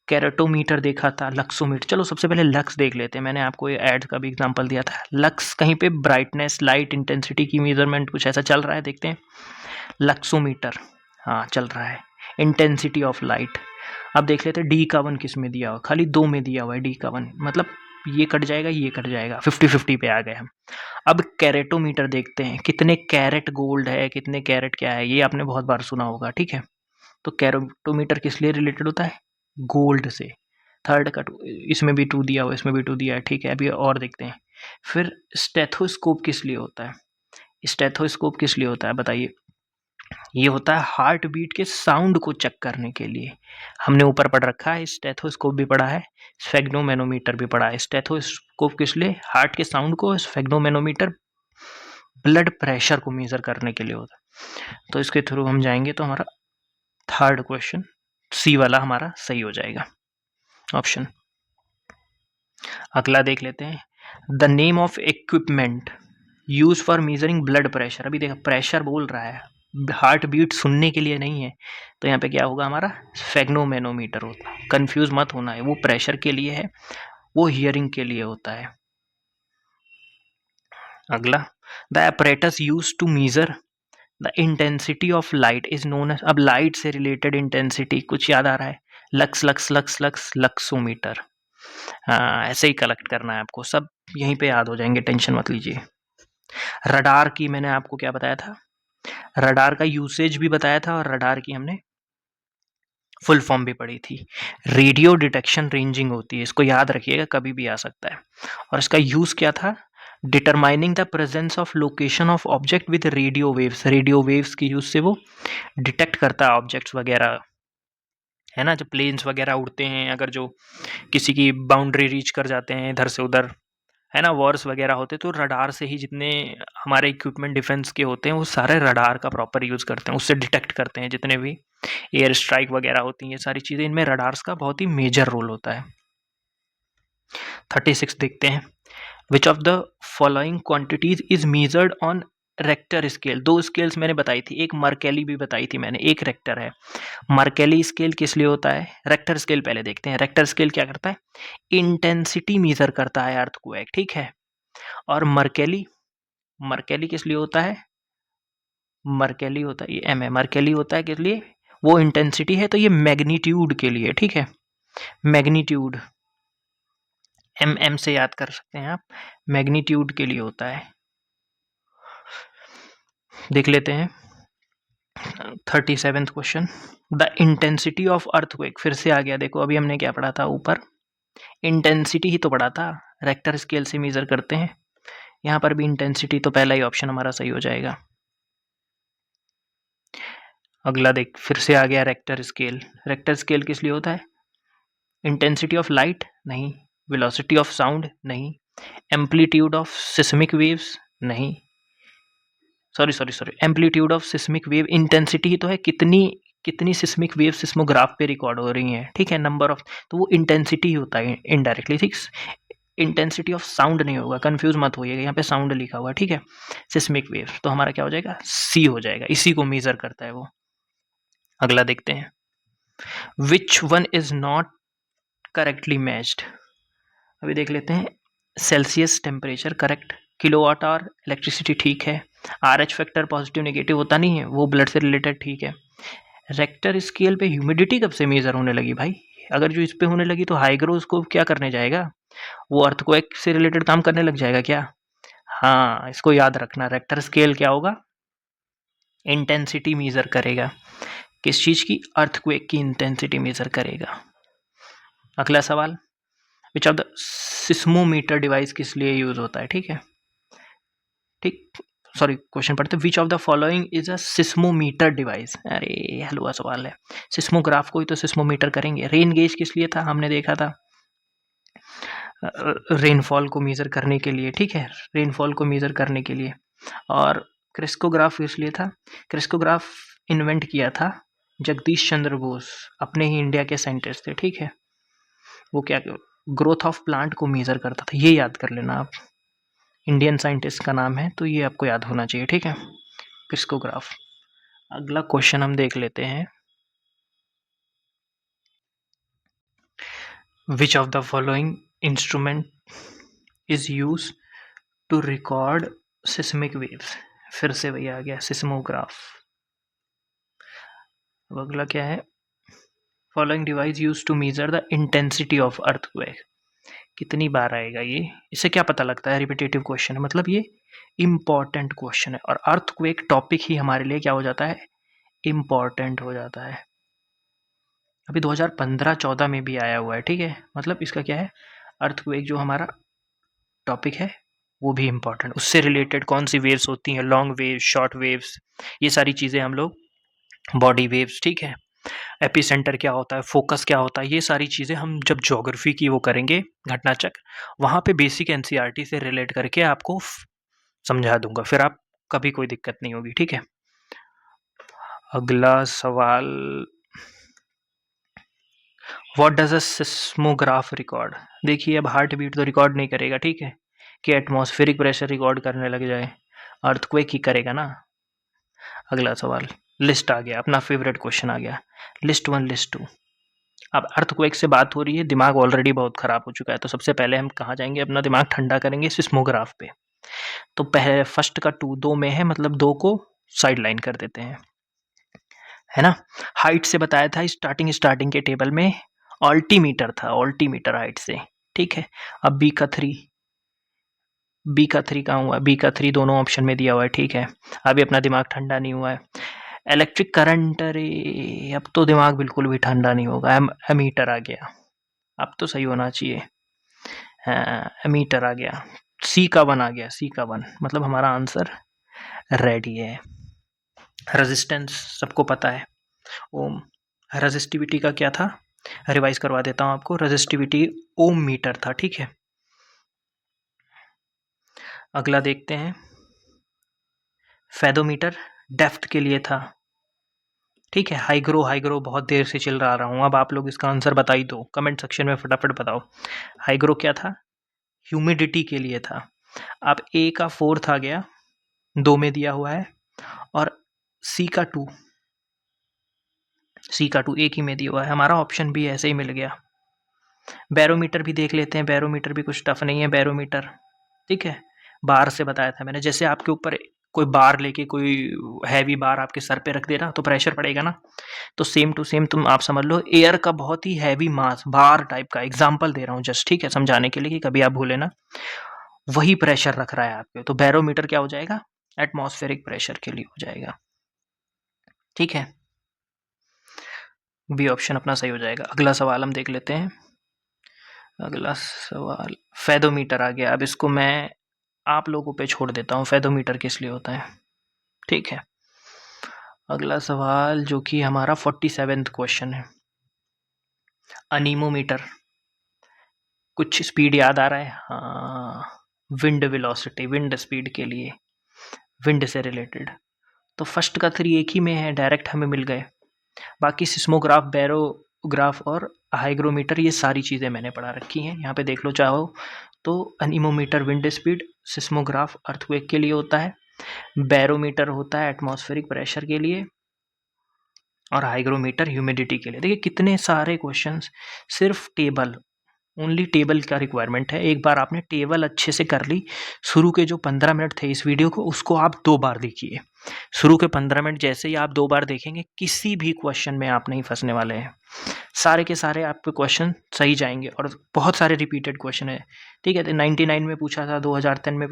कैरेटोमीटर देखा था, लक्सोमीटर। चलो सबसे पहले लक्स देख लेते हैं। मैंने आपको ये एड का भी एग्जांपल दिया था। लक्स कहीं पे ब्राइटनेस, लाइट इंटेंसिटी की मेजरमेंट कुछ ऐसा चल रहा है, देखते हैं। लक्सोमीटर, हाँ चल रहा है। इंटेंसिटी ऑफ लाइट, अब देख लेते हैं डी का 1 किस में दिया हुआ, खाली 2 में दिया हुआ है डी का 1, मतलब ये कट जाएगा ये कट जाएगा, 50-50 पे आ गए हम। अब कैरेटोमीटर देखते हैं, कितने कैरेट गोल्ड है, कितने कैरेट क्या है, ये आपने बहुत बार सुना होगा, ठीक है। तो कैरेटोमीटर किस लिए रिलेटेड होता है, गोल्ड से। थर्ड का 2, इसमें भी 2 दिया हुआ, इसमें भी 2 दिया है, ठीक है। अभी और देखते हैं। फिर स्टेथोस्कोप किस लिए होता है, स्टेथोस्कोप किस लिए होता है बताइए। ये होता है हार्ट बीट के साउंड को चेक करने के लिए। हमने ऊपर पढ़ रखा है, स्टेथोस्कोप भी पढ़ा है, स्फेग्नोमेनोमीटर भी पढ़ा है। स्टेथोस्कोप किस लिए, हार्ट के साउंड को, स्फेग्नोमेनोमीटर ब्लड प्रेशर को मेजर करने के लिए होता है। तो इसके थ्रू हम जाएंगे तो हमारा थर्ड क्वेश्चन सी वाला हमारा सही हो जाएगा ऑप्शन। अगला देख लेते हैं, the name of equipment use for measuring blood pressure. अभी देखा प्रेशर बोल रहा है, हार्ट बीट सुनने के लिए नहीं है, तो यहाँ पे क्या होगा हमारा स्फेग्नोमेनोमीटर होता है। कंफ्यूज मत होना है, वो प्रेशर के लिए है, वो हियरिंग के लिए होता है। अगला, the apparatus use to measure the intensity of light is known as. अब लाइट से रिलेटेड इंटेंसिटी कुछ याद आ रहा है, lux lux lux lux luxometer. हाँ ऐसे ही कलेक्ट करना है आपको, सब यहीं पे याद हो जाएंगे, टेंशन मत लीजिए। रडार की मैंने आपको क्या बताया था, रडार का यूसेज भी बताया था, और रडार की हमने फुल फॉर्म भी पढ़ी थी। रेडियो डिटेक्शन रेंजिंग होती है, इसको याद रखिएगा, कभी भी आ सकता है। और इसका यूज क्या था, determining the presence of location of object with radio waves. Radio waves के यूज से वो डिटेक्ट करता है ऑब्जेक्ट्स वगैरह, है ना, जब प्लेन्स वगैरह उड़ते हैं, अगर जो किसी की बाउंड्री रीच कर जाते हैं इधर से उधर, है ना, वॉर्स वगैरह होते, तो रडार से ही जितने हमारे इक्विपमेंट डिफेंस के होते हैं वो सारे रडार का प्रॉपर यूज करते हैं, उससे डिटेक्ट करते हैं जितने भी एयर स्ट्राइक वगैरह होती हैं, ये सारी चीजें, इनमें रडार्स का बहुत ही मेजर रोल होता है। 36 देखते हैं, which of the following quantities is measured on Richter scale. 2 scales मैंने बताई थी, एक मर्केली भी बताई थी मैंने, एक रेक्टर है। मर्केली स्केल किस लिए होता है, रेक्टर स्केल पहले देखते हैं। रेक्टर स्केल क्या करता है, इंटेंसिटी मेजर करता है अर्थक्वेक, ठीक है। और मर्केली, मर्केली किस लिए होता है, मर्केली होता है, ये एम है, मर्केली होता है किस लिए, वो इंटेंसिटी है, तो ये मैग्नीट्यूड के लिए, ठीक है, मैग्नीट्यूड, एम से याद कर सकते हैं आप, मैग्नीट्यूड के लिए होता है। देख लेते हैं 37th question, the intensity of earthquake. फिर से आ गया, देखो अभी हमने क्या पढ़ा था ऊपर, इंटेंसिटी ही तो पढ़ा था, रेक्टर स्केल से मेजर करते हैं, यहाँ पर भी इंटेंसिटी, तो पहला ही ऑप्शन हमारा सही हो जाएगा। अगला देख, फिर से आ गया रेक्टर स्केल। रेक्टर स्केल किस लिए होता है, इंटेंसिटी ऑफ लाइट नहीं, वेलोसिटी ऑफ साउंड नहीं, एम्पलीट्यूड ऑफ सिस्मिक वेव्स नहीं, sorry amplitude of seismic wave. Intensity ही तो है, कितनी कितनी सिस्मिक वेव सिस्मोग्राफ पे रिकॉर्ड हो रही हैं, ठीक है, नंबर ऑफ, तो वो इंटेंसिटी ही होता है इनडायरेक्टली, ठीक। इंटेंसिटी ऑफ साउंड नहीं होगा, कंफ्यूज मत होइएगा, यहाँ पे साउंड लिखा हुआ है, ठीक है, सिस्मिक वेव, तो हमारा क्या हो जाएगा, सी हो जाएगा, इसी को मेजर करता है वो। अगला देखते हैं, which one is not correctly matched. अभी देख लेते हैं, Celsius temperature correct, kilowatt hour electricity ठीक है, RH फैक्टर पॉजिटिव नेगेटिव होता नहीं है, वो ब्लड से रिलेटेड ठीक है। रेक्टर स्केल पे ह्यूमिडिटी कब से मेजर होने लगी भाई, अगर जो इस पे होने लगी तो हाइग्रोस्कोप क्या करने जाएगा, वो अर्थक्वेक से रिलेटेड काम करने लग जाएगा क्या। हाँ इसको याद रखना, रेक्टर स्केल क्या होगा, इंटेंसिटी मेजर करेगा, किस चीज की, अर्थक्वेक की इंटेंसिटी मेजर करेगा। अगला सवाल, which of the seismometer device किस लिए यूज होता है, ठीक है, ठीक, सॉरी क्वेश्चन पढ़ते, which of the following is a seismometer device. अरे हलवा सवाल है, सिस्मोग्राफ को ही तो सिस्मोमीटर करेंगे। रेन गेज किस लिए था, हमने देखा था, रेनफॉल को मेज़र करने के लिए, ठीक है? रेनफॉल को मेज़र करने के लिए। और क्रिस्कोग्राफ इसलिए था, क्रिस्कोग्राफ इन्वेंट किया था जगदीश चंद्र बोस, अपने ही इंडिया के साइंटिस्ट थे, ठीक है? वो क्या ग्रोथ ऑफ प्लांट को मेज़र करता था, ये याद कर लेना आप। इंडियन साइंटिस्ट का नाम है, तो ये आपको याद होना चाहिए, ठीक है? क्रिस्कोग्राफ। अगला क्वेश्चन हम देख लेते हैं। Which of the following instrument is used to record seismic waves? फिर से वही आ गया, सिस्मोग्राफ। अब अगला क्या है? Following device used to measure the intensity of earthquake. कितनी बार आएगा ये? इससे क्या पता लगता है? रिपीटेटिव क्वेश्चन है, मतलब ये इम्पॉर्टेंट क्वेश्चन है। और अर्थक्वेक टॉपिक ही हमारे लिए क्या हो जाता है? इम्पॉर्टेंट हो जाता है। अभी 2015-14 में भी आया हुआ है, ठीक है? मतलब इसका क्या है? अर्थक्वेक जो हमारा टॉपिक है वो भी इम्पॉर्टेंट, उससे रिलेटेड कौन सी वेव्स होती हैं, लॉन्ग वेव्स, शॉर्ट वेव्स, ये सारी चीज़ें हम लोग, बॉडी वेव्स, ठीक है? एपिसेंटर क्या होता है, फोकस क्या होता है, ये सारी चीज़ें हम जब ज्योग्राफी की वो करेंगे घटनाचक्र, वहाँ पे बेसिक एनसीईआरटी से रिलेट करके आपको समझा दूंगा, फिर आप कभी कोई दिक्कत नहीं होगी, ठीक है? अगला सवाल, what does a seismograph record? देखिए अब हार्ट बीट तो रिकॉर्ड नहीं करेगा, ठीक है? कि एटमॉस्फेरिक प्रेशर रिकॉर्ड करने लग जाए, अर्थक्वेक ही करेगा ना। अगला सवाल, लिस्ट आ गया, अपना फेवरेट क्वेश्चन आ गया, लिस्ट 1 लिस्ट 2। अब अर्थक्वेक से बात हो रही है, दिमाग ऑलरेडी बहुत खराब हो चुका है, तो सबसे पहले हम कहाँ जाएंगे? अपना दिमाग ठंडा करेंगे सिस्मोग्राफ पे। तो पहले फर्स्ट का 2 में है, मतलब 2 को साइड लाइन कर देते हैं, है ना? हाइट से बताया था स्टार्टिंग के टेबल में ऑल्टीमीटर था, ऑल्टीमीटर हाइट से, ठीक है? अब बी का 3 कहाँ हुआ? बी का 3 दोनों ऑप्शन में दिया हुआ है, ठीक है? अभी अपना दिमाग ठंडा नहीं हुआ है। इलेक्ट्रिक करंट, अरे अब तो दिमाग बिल्कुल भी ठंडा नहीं होगा। एमीटर आ गया, अब तो सही होना चाहिए। एमीटर आ गया, सी का 1 आ गया, सी का 1, मतलब हमारा आंसर रेडी है। रेजिस्टेंस सबको पता है, ओम। रेजिस्टिविटी का क्या था? रिवाइज करवा देता हूँ आपको, रेजिस्टिविटी ओम मीटर था, ठीक है? अगला देखते हैं, फेदोमीटर डेप्थ के लिए था, ठीक है? हाइग्रो बहुत देर से चिल रहा हूँ, अब आप लोग इसका आंसर बता ही दो, कमेंट सेक्शन में फटाफट बताओ। हाइग्रो क्या था? ह्यूमिडिटी के लिए था। अब ए का 4 आ गया, 2 में दिया हुआ है, और सी का 2 एक ही में दिया हुआ है, हमारा ऑप्शन भी ऐसे ही मिल गया। बैरोमीटर भी देख लेते हैं, बैरोमीटर भी कुछ टफ नहीं है, बैरोमीटर, ठीक है? बार से बताया था मैंने, जैसे आपके ऊपर कोई बार लेके कोई हैवी बार आपके सर पे रख दे ना, तो प्रेशर पड़ेगा ना, तो सेम टू सेम तुम आप समझ लो एयर का बहुत ही हैवी मास, बार टाइप का एग्जाम्पल दे रहा हूँ जस्ट, ठीक है? समझाने के लिए कि कभी आप भूले ना, वही प्रेशर रख रहा है आपके, तो बैरोमीटर क्या हो जाएगा? एटमॉस्फेरिक प्रेशर के लिए हो जाएगा, ठीक है? बी ऑप्शन अपना सही हो जाएगा। अगला सवाल हम देख लेते हैं। अगला सवाल, फेदोमीटर आ गया, अब इसको मैं आप लोगों पे छोड़ देता हूँ, फेदोमीटर किस लिए होता है, ठीक है? अगला सवाल जो कि हमारा 47वां क्वेश्चन है, अनीमोमीटर, कुछ स्पीड याद आ रहा है? हाँ, विंड वेलोसिटी, विंड स्पीड के लिए, विंड से रिलेटेड। तो फर्स्ट का 3 एक ही में है, डायरेक्ट हमें मिल गए। बाकी सिस्मोग्राफ, बैरोग्राफ और हाइग्रोमीटर, ये सारी चीज़ें मैंने पढ़ा रखी हैं, यहाँ पे देख लो चाहो तो। अनीमोमीटर विंड स्पीड, सिस्मोग्राफ अर्थक्वेक के लिए होता है, बैरोमीटर होता है एटमॉस्फेरिक प्रेशर के लिए, और हाइग्रोमीटर ह्यूमिडिटी के लिए। देखिए कितने सारे क्वेश्चंस, सिर्फ टेबल, ओनली टेबल का रिक्वायरमेंट है। एक बार आपने टेबल अच्छे से कर ली, शुरू के जो 15 मिनट थे इस वीडियो को, उसको आप 2 बार देखिए। शुरू के 15 मिनट जैसे ही आप 2 बार देखेंगे, किसी भी क्वेश्चन में आप नहीं फंसने वाले हैं, सारे के सारे आपके क्वेश्चन सही जाएंगे, और बहुत सारे रिपीटेड क्वेश्चन है, ठीक है? 99 में पूछा था, 2010 में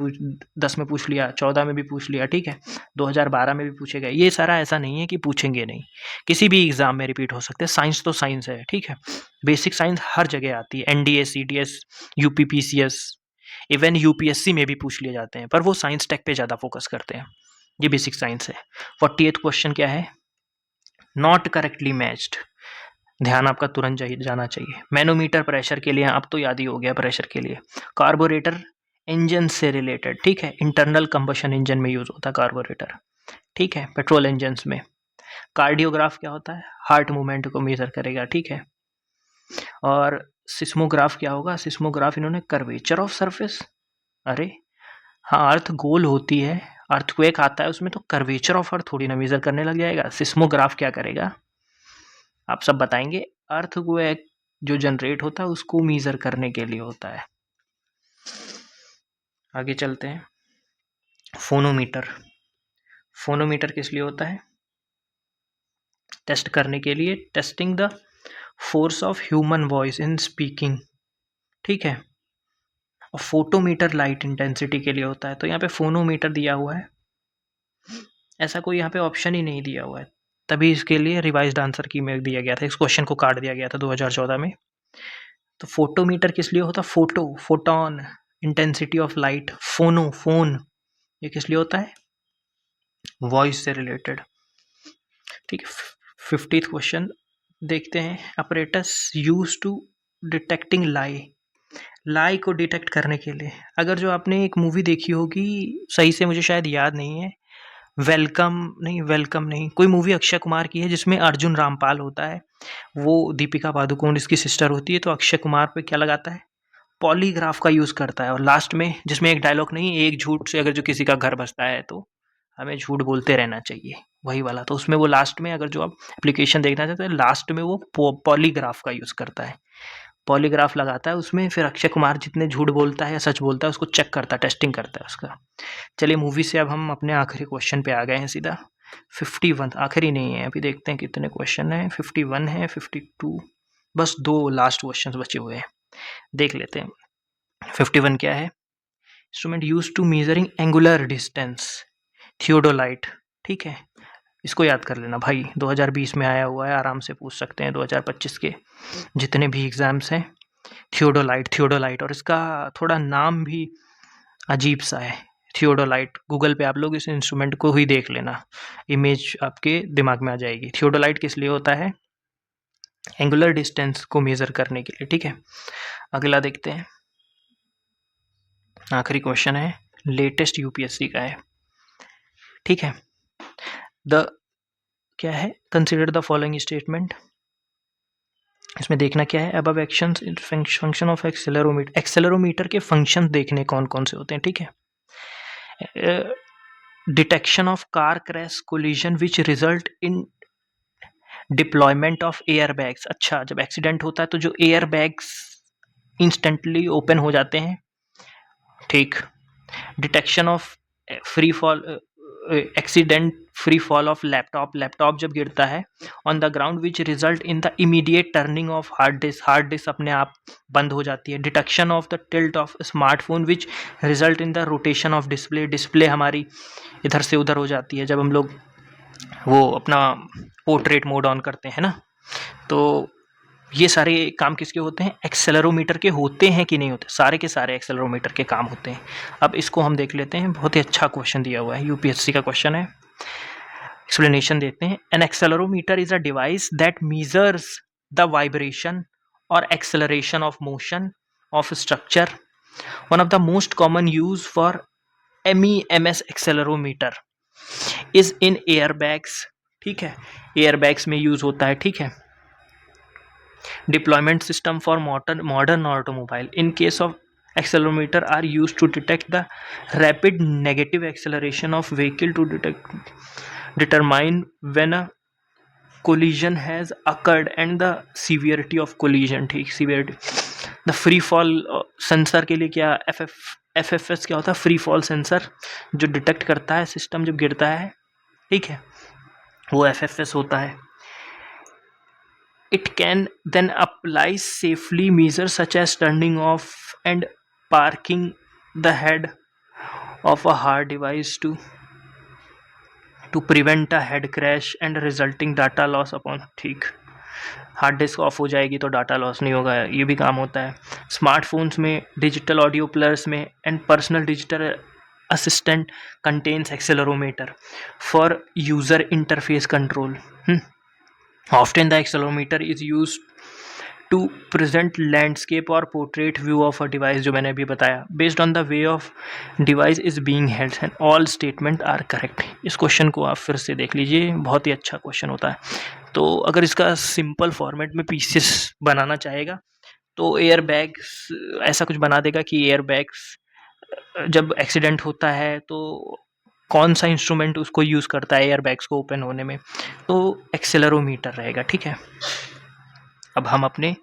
10 में पूछ लिया, 14 में भी पूछ लिया, ठीक है? 2012 में भी पूछे गए, ये सारा ऐसा नहीं है कि पूछेंगे नहीं, किसी भी एग्जाम में रिपीट हो सकते हैं। साइंस तो साइंस है, ठीक है? बेसिक साइंस हर जगह आती है, NDA, CDS, UPPCS, even UPSC में भी पूछ लिए जाते हैं, पर वो साइंस टेक पे ज़्यादा फोकस करते हैं, ये बेसिक साइंस है। 48वां क्वेश्चन क्या है? नॉट करेक्टली मैच्ड, ध्यान आपका तुरंत जाना चाहिए। मैनोमीटर प्रेशर के लिए, अब तो याद ही हो गया प्रेशर के लिए। कार्बोरेटर इंजन से रिलेटेड, ठीक है, इंटरनल कंबशन इंजन में यूज होता है कार्बोरेटर, ठीक है, पेट्रोल इंजन में। कार्डियोग्राफ क्या होता है? हार्ट मूवमेंट को मेजर करेगा, ठीक है। और सिस्मोग्राफ क्या होगा? सिस्मोग्राफ इन्होंने कर्वेचर ऑफ सरफेस, अरे हाँ, अर्थ गोल होती है, अर्थक्वेक आता है उसमें, तो कर्वेचर ऑफ अर्थ थोड़ी ना मेजर करने लग जाएगा। सिस्मोग्राफ क्या करेगा आप सब बताएंगे। अर्थक्वेक जो जनरेट होता है उसको मेजर करने के लिए होता है। आगे चलते हैं। फोनोमीटर, फोनोमीटर किस लिए होता है? टेस्ट करने के लिए, testing the force of human voice in speaking, ठीक है। और फोटोमीटर लाइट इंटेंसिटी के लिए होता है। तो यहाँ पे फोनोमीटर दिया हुआ है, ऐसा कोई यहाँ पे ऑप्शन ही नहीं दिया हुआ है, तभी इसके लिए रिवाइज्ड आंसर की में दिया गया था, इस क्वेश्चन को काट दिया गया था 2014 में। तो फोटोमीटर किस लिए होता है? Photo, photon, intensity of light, फोनो, फोन, ये किस लिए होता है? वॉइस से रिलेटेड, ठीक है। 50th क्वेश्चन देखते हैं। अपरेटस यूज टू डिटेक्टिंग लाई, लाई को डिटेक्ट करने के लिए, अगर जो आपने एक मूवी देखी होगी, सही से मुझे शायद याद नहीं है, वेलकम नहीं, कोई मूवी अक्षय कुमार की है जिसमें अर्जुन रामपाल होता है, वो दीपिका पादुकोण इसकी सिस्टर होती है। तो अक्षय कुमार पे क्या लगाता है? पॉलीग्राफ का यूज करता है। और लास्ट में जिसमें एक डायलॉग नहीं, एक झूठ से अगर जो किसी का घर बसता है तो हमें झूठ बोलते रहना चाहिए, वही वाला। तो उसमें वो लास्ट में, अगर जो आप एप्लीकेशन देखना चाहते हैं, लास्ट में वो पॉलीग्राफ का यूज करता है, पॉलीग्राफ लगाता है उसमें, फिर अक्षय कुमार जितने झूठ बोलता है या सच बोलता है उसको चेक करता है, टेस्टिंग करता है उसका। चलिए मूवी से अब हम अपने आखिरी क्वेश्चन पे आ गए हैं सीधा। 51, आखिरी नहीं है, अभी देखते हैं कितने क्वेश्चन हैं। 51 है, 52, बस 2 लास्ट क्वेश्चन बचे हुए हैं, देख लेते हैं। 51 क्या है? Instrument use to measuring angular distance, theodolite, ठीक है, इसको याद कर लेना भाई, 2020 में आया हुआ है, आराम से पूछ सकते हैं 2025 के जितने भी एग्जाम्स हैं। थियोडोलाइट, और इसका थोड़ा नाम भी अजीब सा है, थियोडोलाइट। गूगल पे आप लोग इस इंस्ट्रूमेंट को ही देख लेना, इमेज आपके दिमाग में आ जाएगी। थियोडोलाइट किस लिए होता है? एंगुलर डिस्टेंस को मेजर करने के लिए, ठीक है। अगला देखते हैं, आखिरी क्वेश्चन है, लेटेस्ट यूपीएससी का है, ठीक है। द क्या है? कंसिडर द फॉलोइंग स्टेटमेंट, इसमें देखना क्या है? Above actions function of accelerometer, accelerometer के फंक्शन देखने कौन कौन से होते हैं, ठीक है। Detection of car crash collision which result in deployment of air bags, अच्छा, जब एक्सीडेंट होता है तो जो एयर बैग्स इंस्टेंटली ओपन हो जाते हैं, ठीक। Detection of free fall, accident free fall of laptop जब गिरता है on the ground which result in the immediate turning of hard disk अपने आप बंद हो जाती है। Detection of the tilt of smartphone which result in the rotation of display हमारी इधर से उधर हो जाती है जब हम लोग वो अपना पोर्ट्रेट मोड ऑन करते हैं ना। तो ये सारे काम किसके होते हैं? एक्सेलेरोमीटर के होते हैं कि नहीं होते? सारे के सारे एक्सेलेरोमीटर के काम होते हैं। अब इसको हम देख लेते हैं, बहुत ही अच्छा क्वेश्चन दिया हुआ है, यूपीएससी का क्वेश्चन है, एक्सप्लेनेशन देते हैं। An accelerometer is a device that measures the vibration और acceleration of motion of structure. One of the most common use for MEMS accelerometer is in airbags, ठीक है, एयरबैग्स में यूज होता है, ठीक है। Deployment system for modern automobile in case of accelerometer are used to detect the rapid negative acceleration of vehicle to determine when a collision has occurred and the severity of collision, ठीक, severity। the free fall sensor के लिए क्या FFS क्या होता है? फ्री फॉल सेंसर जो डिटेक्ट करता है सिस्टम जब गिरता है, ठीक है, वो FFS होता है। It can then apply safely measures such as turning off and parking the head of a hard device to prevent a head crash and resulting data loss upon, ठीक, हार्ड डिस्क ऑफ हो जाएगी तो डाटा लॉस नहीं होगा, ये भी काम होता है। स्मार्टफोन्स में, डिजिटल ऑडियो प्लेयर्स में and personal digital assistant contains accelerometer for user interface control. Often the accelerometer is used to present landscape or portrait view of a device, जो मैंने अभी बताया, based on the way of device is being held and all statement are correct। इस क्वेश्चन को आप फिर से देख लीजिए, बहुत ही अच्छा क्वेश्चन होता है। तो अगर इसका सिंपल फॉर्मेट में पीसेस बनाना चाहेगा तो एयर बैग्स ऐसा कुछ बना देगा कि एयर बैग्स जब एक्सीडेंट होता है तो कौन सा इंस्ट्रूमेंट उसको यूज़ करता है एयर बैग्स को ओपन होने में, तो एक्सेलेरोमीटर रहेगा। ठीक है, अब हम अपने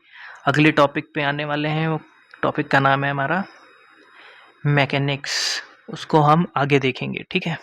अगले टॉपिक पे आने वाले हैं। वो टॉपिक का नाम है हमारा मैकेनिक्स, उसको हम आगे देखेंगे। ठीक है।